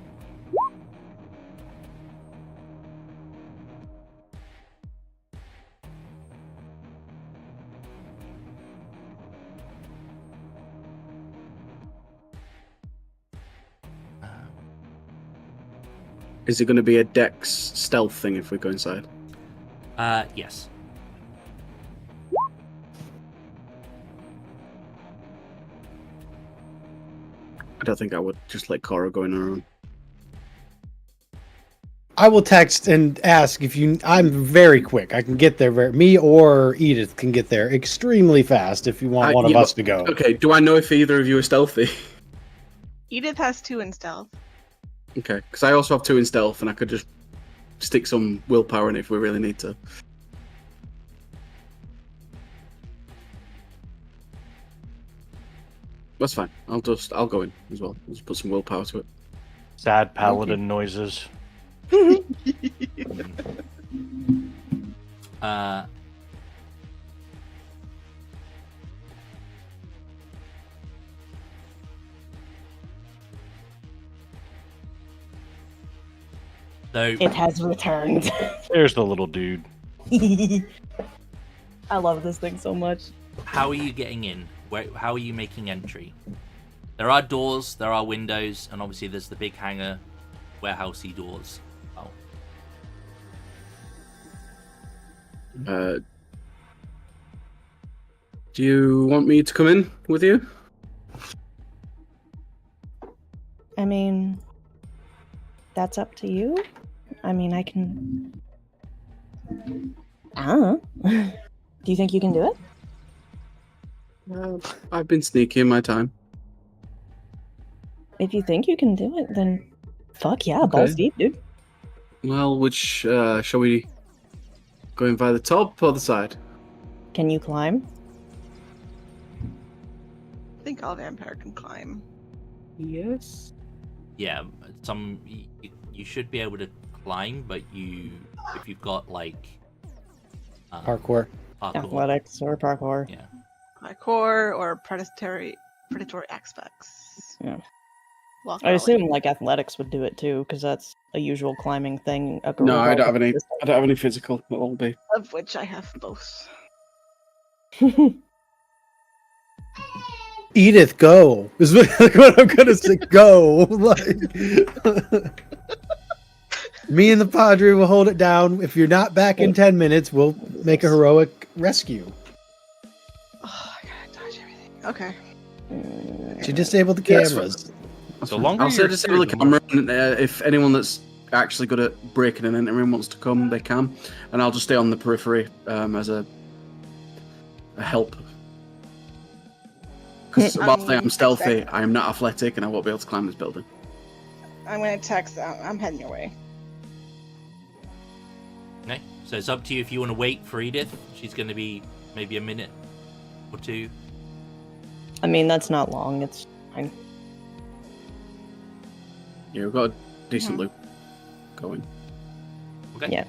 Is it going to be a Dex stealth thing if we go inside? Yes. I don't think I would just let Cora go in her own. I will text and ask if you. I'm very quick. I can get there. Me or Edith can get there extremely fast if you want one of us to go. Okay, do I know if either of you are stealthy? Edith has 2 in stealth. Okay, because I also have 2 in stealth, and I could just stick some willpower in it if we really need to. That's fine. I'll go in as well. Just put some willpower to it. Sad paladin noises. So It has returned. There's the little dude. I love this thing so much. how are you getting in? How are you making entry? There are doors, there are windows, and obviously there's the big hangar, warehousey doors. Oh. Do you want me to come in with you? I mean, that's up to you. I mean, I can. I don't know. Do you think you can do it? I've been sneaky in my time. If you think you can do it, then fuck yeah, balls deep, dude. Well, which shall we go in via the top or the side? Can you climb? I think all vampire can climb. Yes. Yeah, you should be able to climb, but if you've got like Parkour. Athletics or parkour. Yeah. Parkour or predatory aspects. Yeah. Walk I that assume way. like athletics would do it too, because that's a usual climbing thing. No, I don't have any. I don't have any physical. It won't be. Of which I have both. Edith, go. Is what I'm gonna say. Go. Like, me and the Padre will hold it down. If you're not back in 10 minutes, we'll make a heroic rescue. Oh, I gotta dodge everything. Okay. She disabled the Yeah, that's cameras. So longer I'll say you're disable here, the the camera, and if anyone that's actually good at breaking and entering wants to come, they can. And I'll just stay on the periphery as a help. Because whilst I am stealthy, I am not athletic, and I won't be able to climb this building. I'm gonna text them. I'm heading your way. Okay, so it's up to you if you want to wait for Edith. She's going to be maybe a minute or two. I mean, that's not long. It's fine. Yeah, we've got a decent loop going. Okay. Yeah.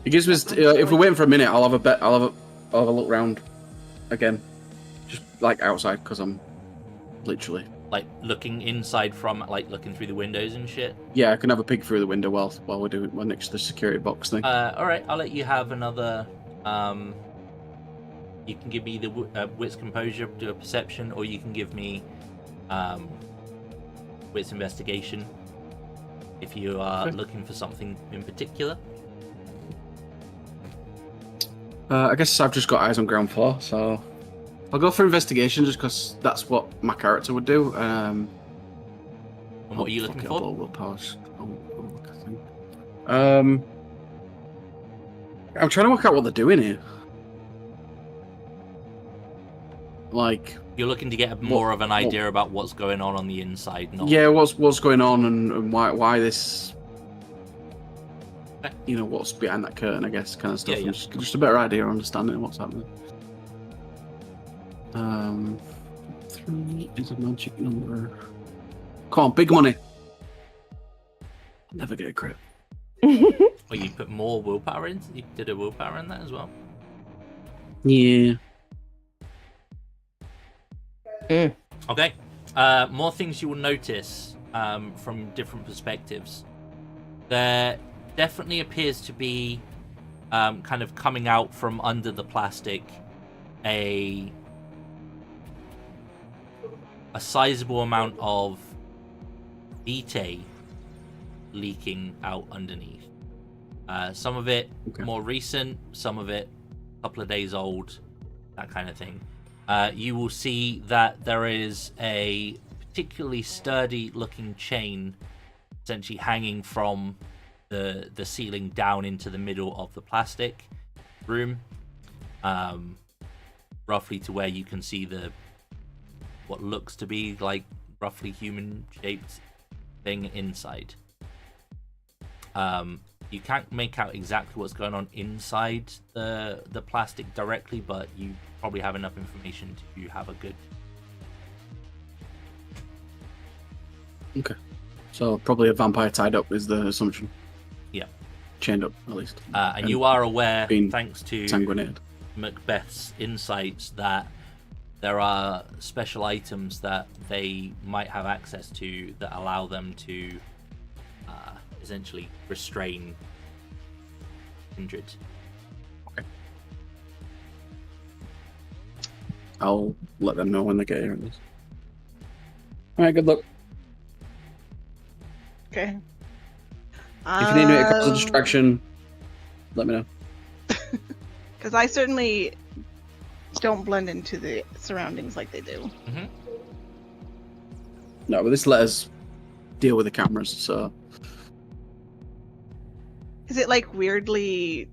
It gives us. If we're waiting for a minute, I'll have a look round again, just like outside, because I'm literally Like looking inside from, like looking through the windows and shit. I can have a peek through the window while we're next to the security box thing. All right, I'll let you have another. You can give me the wits composure, do a perception, or you can give me wits investigation if you are looking for something in particular. I guess I've just got eyes on ground floor, so I'll go for investigation just because that's what my character would do. And what are you looking for? I'm trying to work out what they're doing here. Like, You're looking to get more of an idea about what's going on the inside, not... Yeah, what's going on and why this... Okay. You know, what's behind that curtain, I guess, kind of stuff. Yeah, yeah. Just a better idea of understanding what's happening. 3 is a magic number. Come on, big money. I'll never get a crit. Or you put more willpower in? You did a willpower in that as well? Yeah. Okay. More things you will notice from different perspectives. There definitely appears to be kind of coming out from under the plastic a sizable amount of vitae leaking out underneath. Some of it more recent, some of it a couple of days old, that kind of thing. You will see that there is a particularly sturdy looking chain essentially hanging from the ceiling down into the middle of the plastic room, roughly to where you can see what looks to be like roughly human shaped thing inside. You can't make out exactly what's going on inside the plastic directly, but you probably have enough information to have a good... Okay. So probably a vampire tied up is the assumption. Yeah. Chained up, at least. And you are aware, thanks to sanguinated. Macbeth's insights, that there are special items that they might have access to that allow them to essentially restrain kindred. Okay. I'll let them know when they get here. Alright, good luck. Okay. If you need to cause a distraction, let me know. Because I certainly don't blend into the surroundings like they do. Mm-hmm. No, but this let us deal with the cameras, so... Is it like weirdly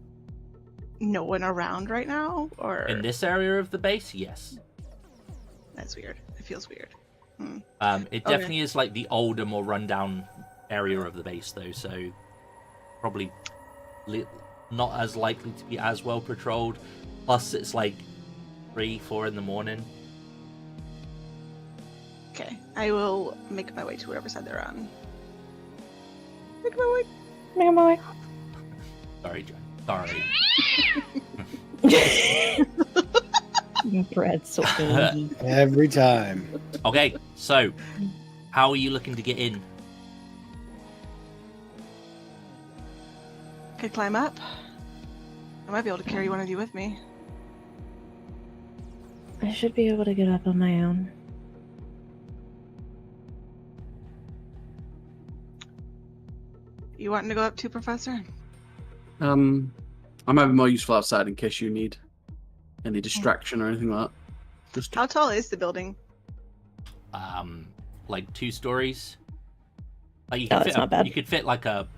no one around right now, or In this area of the base, yes. that's weird? It feels weird. It definitely is like the older, more rundown area of the base, though, so probably not as likely to be as well patrolled. Plus, it's like 3-4 in the morning. Okay, I will make my way to whatever side they're on. Make my way. Sorry, John. Sorry. Brad's so angry. Every time. Okay, so how are you looking to get in? Could climb up. I might be able to carry one of you with me. I should be able to get up on my own. You wanting to go up too, Professor? I might be more useful outside in case you need any distraction or anything like that. Just How tall is the building? Like 2 stories. Like you Oh, could that's fit not bad. You could fit like a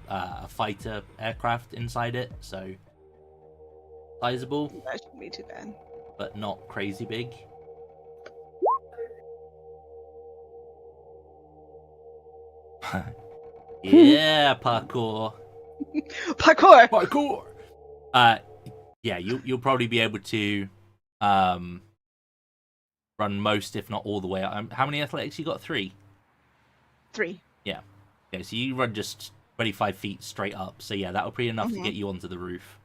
fighter aircraft inside it, so sizable, That shouldn't be too bad. but not crazy big. Yeah, parkour. Parkour! Yeah, you'll probably be able to run most, if not all the way up. How many athletics you got? 3? 3. Yeah. Okay, so you run just 25 feet straight up. So yeah, that'll be enough to get you onto the roof.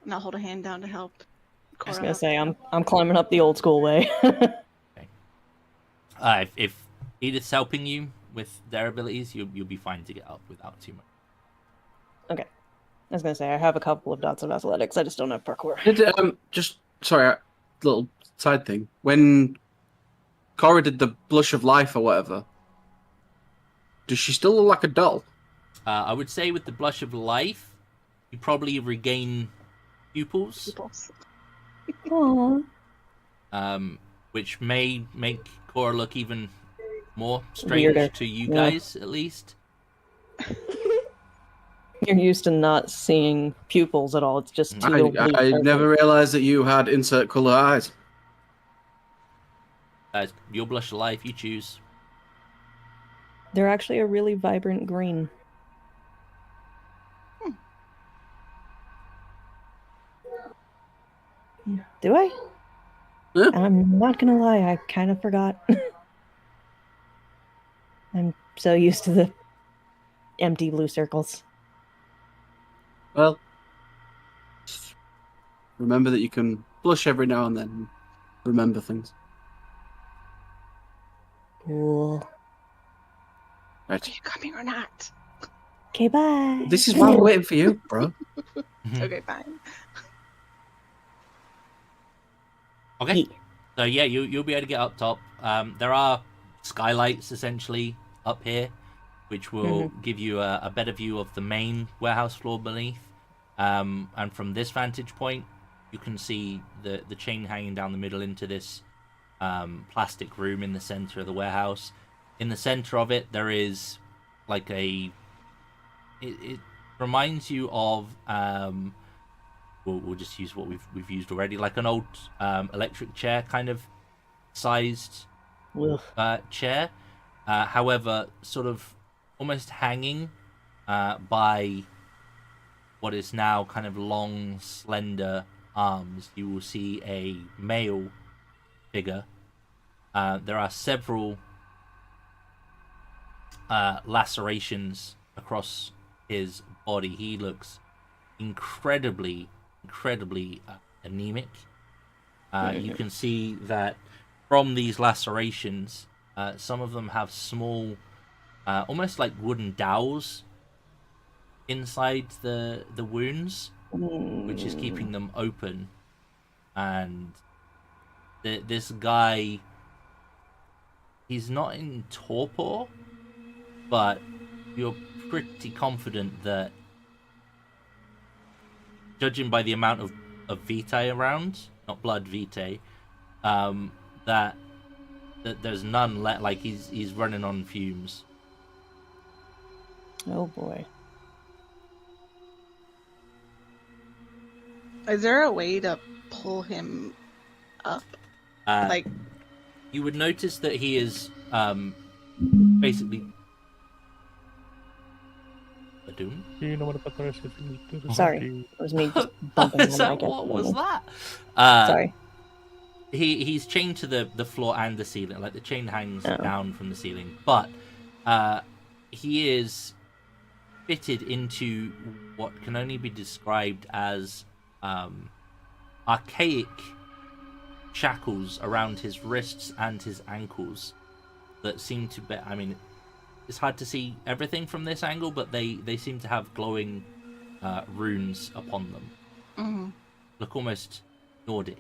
And I'll hold a hand down to help. I was gonna say I'm climbing up the old school way. If Edith's helping you with their abilities, you'll be fine to get up without too much. Okay. I was gonna say I have a couple of dots of athletics. I just don't have parkour. Sorry, little side thing. When Cora did the blush of life or whatever, does she still look like a doll? I would say with the blush of life, you probably regain pupils. Aww. Which may make Cora look even more strange Weirder. to you Yeah. guys, at least. You're used to not seeing pupils at all. It's just two little blue I circles. never realized that you had insert color eyes. Your blush of life, you choose. They're actually a really vibrant green. Do I? Yeah. I'm not gonna lie, I kind of forgot. I'm so used to the empty blue circles. Well, just remember that you can blush every now and then. And remember things. Cool. Are Right. you coming or not? Okay, bye. This is why I'm waiting for you, bro. Okay, fine. Okay. So yeah, you'll be able to get up top. There are skylights essentially up here, which will give you a better view of the main warehouse floor beneath. And from this vantage point, you can see the chain hanging down the middle into this plastic room in the center of the warehouse. In the center of it, there is like it reminds you of we'll just use what we've used already, like an old electric chair kind of sized chair. However, sort of almost hanging by what is now kind of long, slender arms, you will see a male figure. There are several lacerations across his body. He looks incredibly anemic. You can see that from these lacerations, some of them have small, almost like wooden dowels inside the wounds, which is keeping them open. And this guy, he's not in torpor, but you're pretty confident that, judging by the amount of vitae around, not blood vitae, that there's none left. Like he's running on fumes. Oh boy. Is there a way to pull him up? Like, you would notice that he is basically. Doom? Do you know what about the rest of the Sorry, it was me just bumping on my mic. What was that? Sorry. He's chained to the floor and the ceiling. Like the chain hangs down from the ceiling, but he is fitted into what can only be described as archaic shackles around his wrists and his ankles that seem to be. I mean, it's hard to see everything from this angle, but they seem to have glowing runes upon them. Look almost Nordic.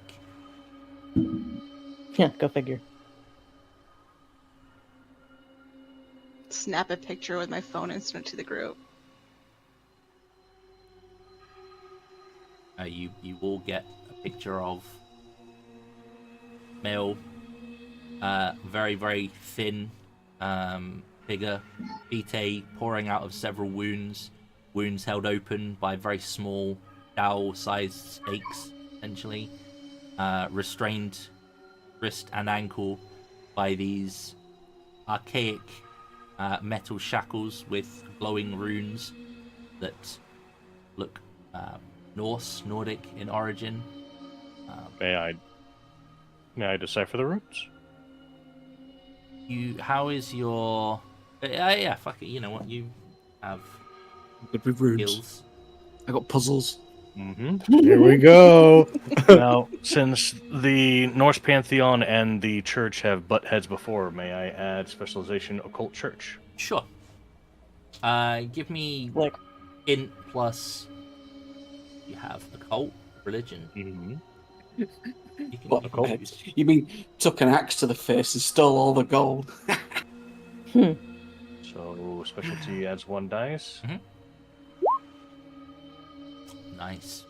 Yeah, go figure. snap a picture with my phone and send it to the group. You will get a picture of male, very, very thin figure, vitae pouring out of several wounds held open by very small dowel-sized stakes, essentially, restrained wrist and ankle by these archaic metal shackles with glowing runes that look Nordic in origin. May I decipher the runes? How is your? Yeah, fuck it. You know what? You have Good with runes. skills. I got puzzles. Mm-hmm. Here we go. Now, since the Norse pantheon and the church have butt heads before, may I add specialization occult church? Sure. Give me Like, int plus. You have occult religion. Mm-hmm. You can What? Occult? choose. You mean took an axe to the face and stole all the gold? So specialty adds 1 dice. Nice.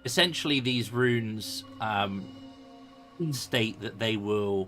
Essentially, these runes state that they will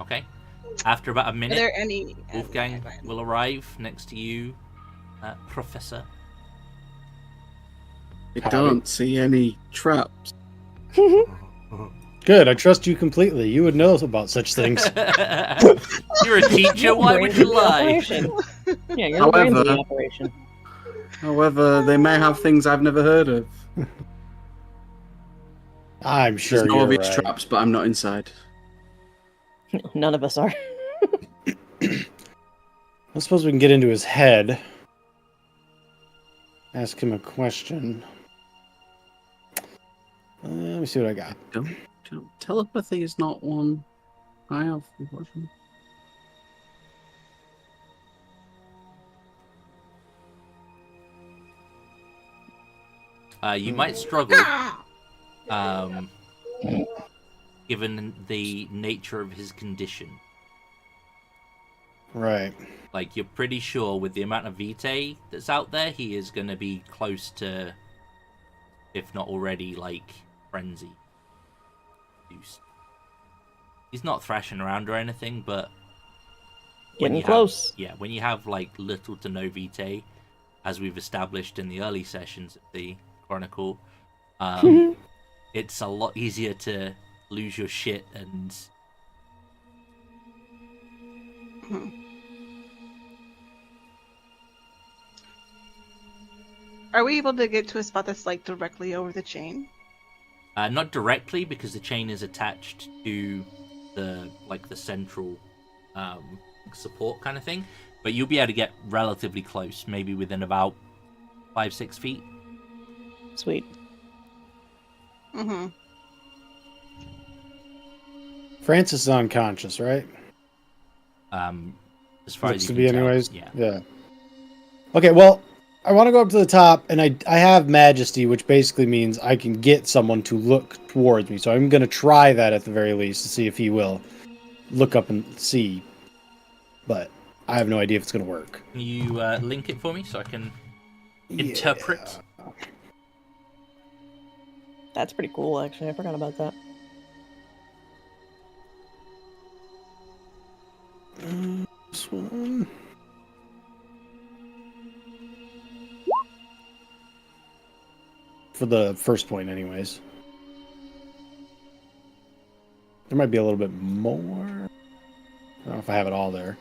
Okay. After about a Are minute, there any? Wulfgang will arrive next to you, Professor. I don't see any traps. Good, I trust you completely. You would know about such things. You're a teacher. Why would you lie? Yeah, you're the brains of the However- operation. However, they may have things I've never heard of. I'm sure There's no you're obvious right. traps, but I'm not inside. None of us are. I suppose we can get into his head. Ask him a question. Let me see what I got. Telepathy is not one I have, unfortunately. You might struggle, given the nature of his condition. Right. Like, you're pretty sure with the amount of vitae that's out there, he is going to be close to, if not already, like, frenzy. He's not thrashing around or anything, but Getting close. when you have, like, little to no vitae, as we've established in the early sessions of the Chronicle, it's a lot easier to lose your shit and... Are we able to get to a spot that's like directly over the chain? Not directly, because the chain is attached to the central support kind of thing, but you'll be able to get relatively close, maybe within about 5-6 feet. Sweet. Mm-hmm. Francis is unconscious, right? As far Looks as to you be can tell, anyways. yeah. Okay, well, I want to go up to the top, and I have Majesty, which basically means I can get someone to look towards me. So I'm going to try that at the very least to see if he will look up and see. But I have no idea if it's going to work. Can you link it for me so I can interpret? That's pretty cool, actually. I forgot about that. This one. For the first point, anyways. There might be a little bit more. I don't know if I have it all there.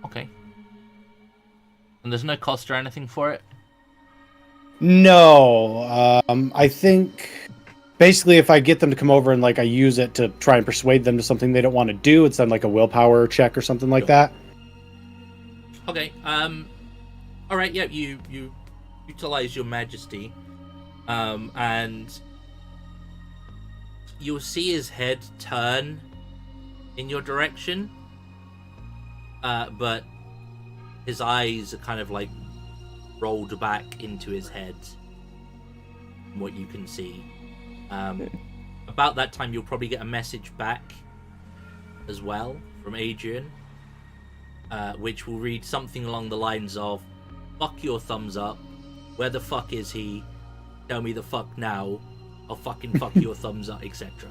Okay. And there's no cost or anything for it? No, I think basically if I get them to come over and like I use it to try and persuade them to something they don't want to do, it's then like a willpower check or something like that. Okay. All right. Yeah. You utilize your Majesty, and you'll see his head turn in your direction, but his eyes are kind of like rolled back into his head, from what you can see. About that time, you'll probably get a message back as well from Adrian, which will read something along the lines of, "Fuck your thumbs up. Where the fuck is he? Tell me the fuck now. I'll fucking fuck your thumbs up," etc.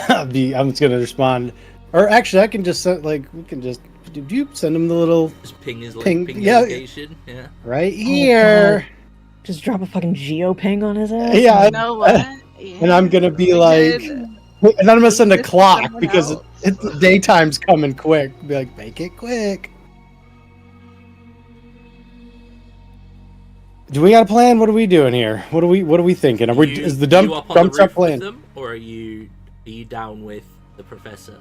I'm just gonna respond, or actually, I can just send, like we can just. Did you send him the little Just ping his Ping, ping yeah. location. Yeah. right here? God. Just drop a fucking geoping on his ass? Yeah, You know what? Yeah. and I'm gonna be We like, did- and then I'm gonna send a This is clock someone because else. it's daytime's coming quick. Be like, make it quick. Do we got a plan? What are we doing here? What are we thinking? Is the you up on dump the truck roof with plan? them, or are you down with the professor?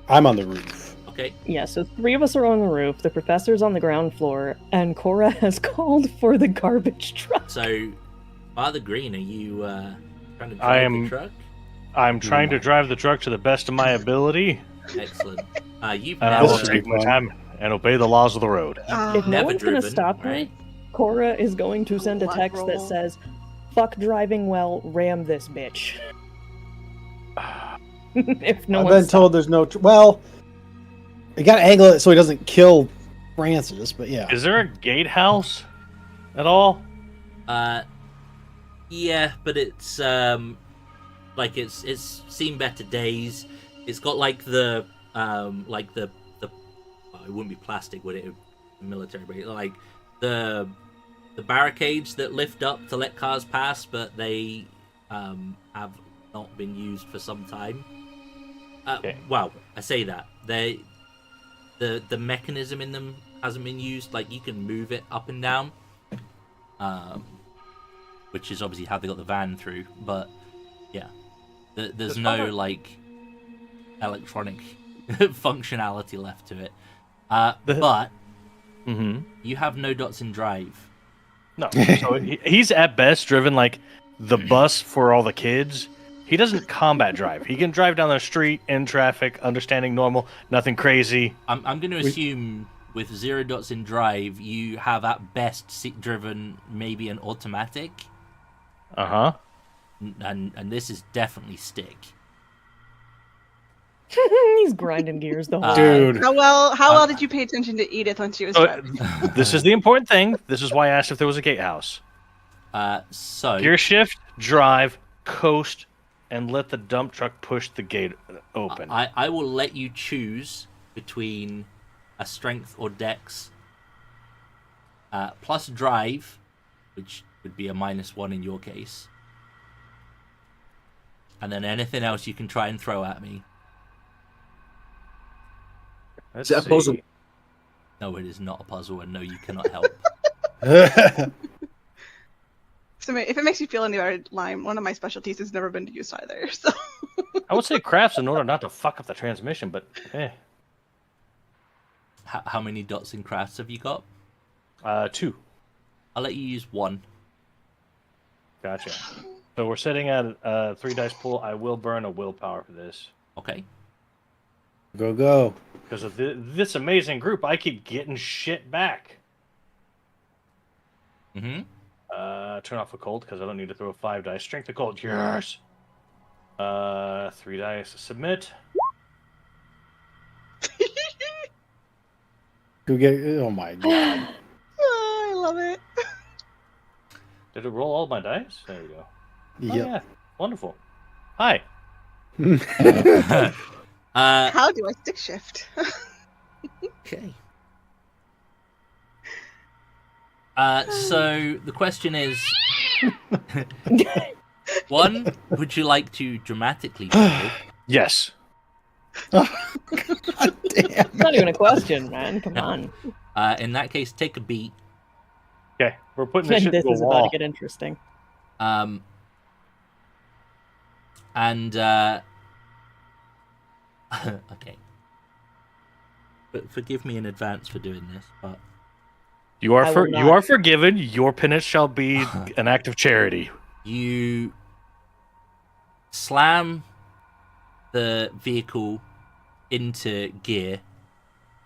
I'm on the roof. Okay. Yeah, so 3 of us are on the roof, the professor's on the ground floor, and Cora has called for the garbage truck. So, Father Greene, are you trying to I drive am- the truck? I'm trying to drive the truck to the best of my ability, Excellent. You've and I never, will This take should my be time and obey the laws of the road. If no never one's gonna driven, stop right? me, Cora is going to send a What text that roll? says, "Fuck driving well, ram this bitch." if no I've one's been told there's no. Well, you gotta angle it so he doesn't kill Francis. But yeah, Is there a gatehouse at all? Yeah, but it's like it's seen better days. It's got like the well, it wouldn't be plastic, would it? Military, but like the barricades that lift up to let cars pass, but they have not been used for some time. Okay. Well, I say that the mechanism in them hasn't been used. Like you can move it up and down, which is obviously how they got the van through. But yeah, there's no like electronic functionality left to it. But you have no dots in drive. No. So he's at best driven like the bus for all the kids. He doesn't combat drive. He can drive down the street in traffic, understanding normal, nothing crazy. I'm going to assume with 0 dots in drive, you have at best driven maybe an automatic. Uh-huh. And this is definitely stick. He's grinding gears the whole dude. How well did you pay attention to Edith when she was driving? This is the important thing. This is why I asked if there was a gatehouse. So Gear shift, drive, coast, and let the dump truck push the gate open. I will let you choose between a strength or dex plus drive, which would be a -1 in your case, and then anything else you can try and throw at me. Is it a puzzle? No, it is not a puzzle, and no, you cannot help. So if it makes you feel any better, Lime, one of my specialties has never been used either. So I would say crafts in order not to fuck up the transmission, but eh. How many dots in crafts have you got? 2. I'll let you use 1. Gotcha. So we're sitting at a 3 dice pool. I will burn a willpower for this. Okay. Go. Because of this amazing group, I keep getting shit back. Turn off a cold because I don't need to throw 5 dice. Strength of cold, yes. 3 dice, submit. Go get. Oh my god. oh, I love it. Did it roll all my dice? There you go. Yep. Oh, yeah, wonderful. Hi. How do I stick shift? Okay. So the question is, 1, would you like to dramatically fail? Yes. God damn. It's not even a question, man. Come on. In that case, take a beat. Okay, we're putting this shit This to a is about wall. to get interesting. Okay. But forgive me in advance for doing this, but You are I will you not. are forgiven. Your penance shall be an act of charity. you slam the vehicle into gear.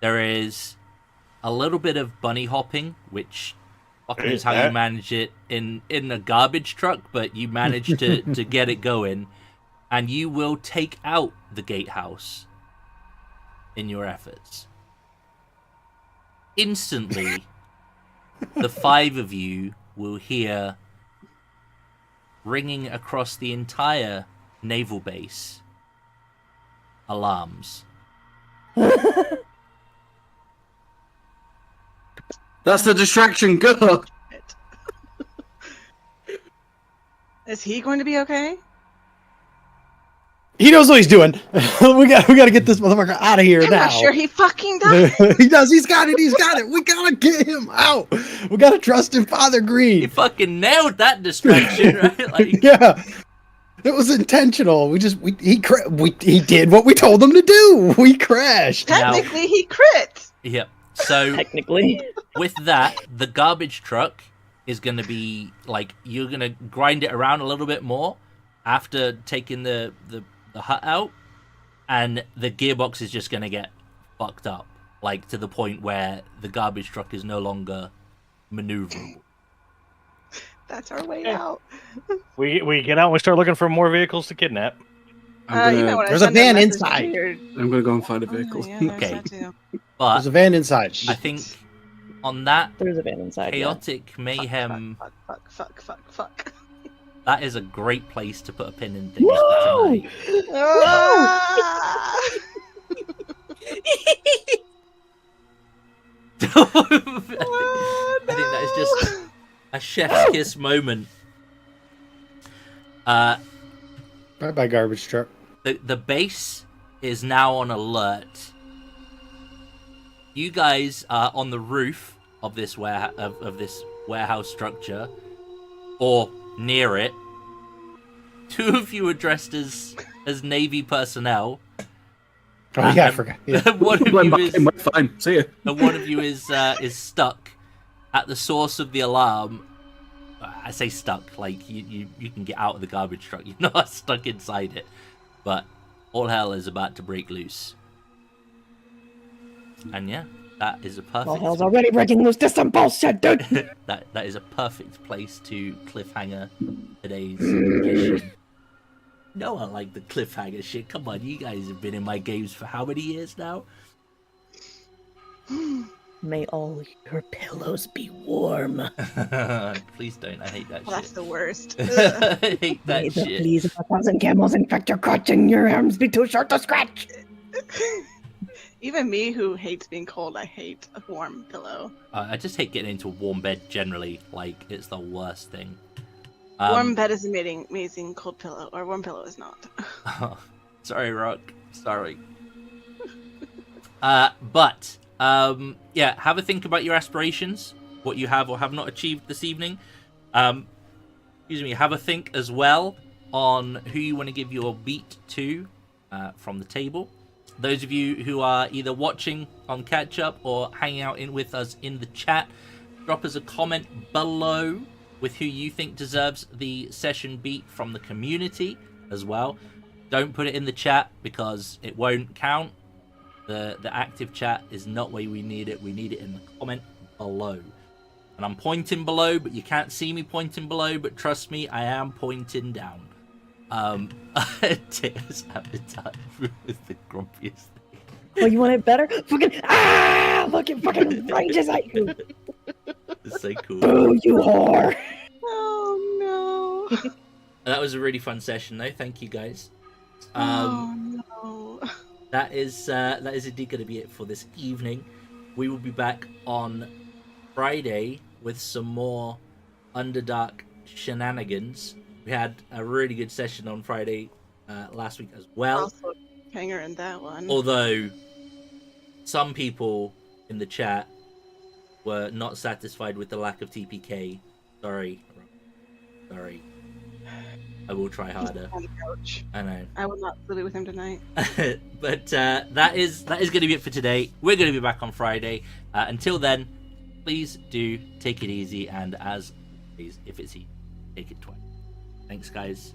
There is a little bit of bunny hopping, which fucking is how you manage it in a garbage truck, but you manage to get it going, and you will take out the gatehouse in your efforts. Instantly, the 5 of you will hear ringing across the entire naval base alarms. That's the distraction. Go. Is he going to be okay? He knows what he's doing. we got to get this motherfucker out of here I'm now. not sure he fucking does. He does. He's got it. We gotta get him out. We gotta trust in Father He Greene. fucking nailed that distraction, right? Like, Yeah, it was intentional. He did what we told him to do. We crashed. Technically, he crit. yep. So Technically. with that, the garbage truck is going to be like, you're going to grind it around a little bit more after taking the hut out, and the gearbox is just going to get fucked up, like to the point where the garbage truck is no longer maneuverable. That's our way out. We get out and we start looking for more vehicles to kidnap. There's a van inside. I'm gonna go and find a vehicle. Yeah, there's Okay. that too. But There's a van inside. I think on that There's a van inside. Yeah. chaotic mayhem, Fuck. that is a great place to put a pin in things for tonight. Ah! I think that is just a chef's kiss moment. Bye bye, garbage truck. The base is now on alert. You guys are on the roof of this warehouse structure, or near it. Two of you are dressed as Navy personnel. Oh yeah, I forgot. Yeah. One of you is Fine, see ya. and one of you is stuck at the source of the alarm. I say stuck, like you can get out of the garbage truck. You're not stuck inside it. But all hell is about to break loose. And yeah, that is a perfect... All hell's already breaking loose. This some bullshit, dude. that is a perfect place to cliffhanger today's mission. No one liked the cliffhanger shit. Come on, you guys have been in my games for how many years now? May all your pillows be warm. Please don't. I hate that Well, that's shit. the worst. I hate that May the shit. fleas of 1,000 camels infect your crotch and your arms be too short to scratch. Even me, who hates being cold, I hate a warm pillow. I just hate getting into a warm bed generally. Like, it's the worst thing. Warm bed is amazing, cold pillow, or warm pillow is not. Sorry, Rock. Sorry. But yeah, have a think about your aspirations, what you have or have not achieved this evening. Excuse me. Have a think as well on who you want to give your beat to from the table. Those of you who are either watching on catch up or hanging out with us in the chat, drop us a comment below with who you think deserves the session beat from the community as well. Don't put it in the chat because it won't count. The active chat is not where we need it. We need it in the comment below. And I'm pointing below, but you can't see me pointing below. But trust me, I am pointing down. Tears appetite is the grumpiest thing. Oh, you want it better? Fucking look, it fucking ranges at you. It's so cool. Boo, you whore. Oh no. That was a really fun session, though. Thank you, guys. Oh no. That is indeed going to be it for this evening. We will be back on Friday with some more Underdark shenanigans. We had a really good session on Friday last week as well. Also, hanger in that one. Although some people in the chat were not satisfied with the lack of TPK. Sorry. I will try harder. On the couch. I know. I will not sleep with him tonight. But that is going to be it for today. We're going to be back on Friday. Until then, please do take it easy, and as always, if it's easy, take it twice. Thanks, guys.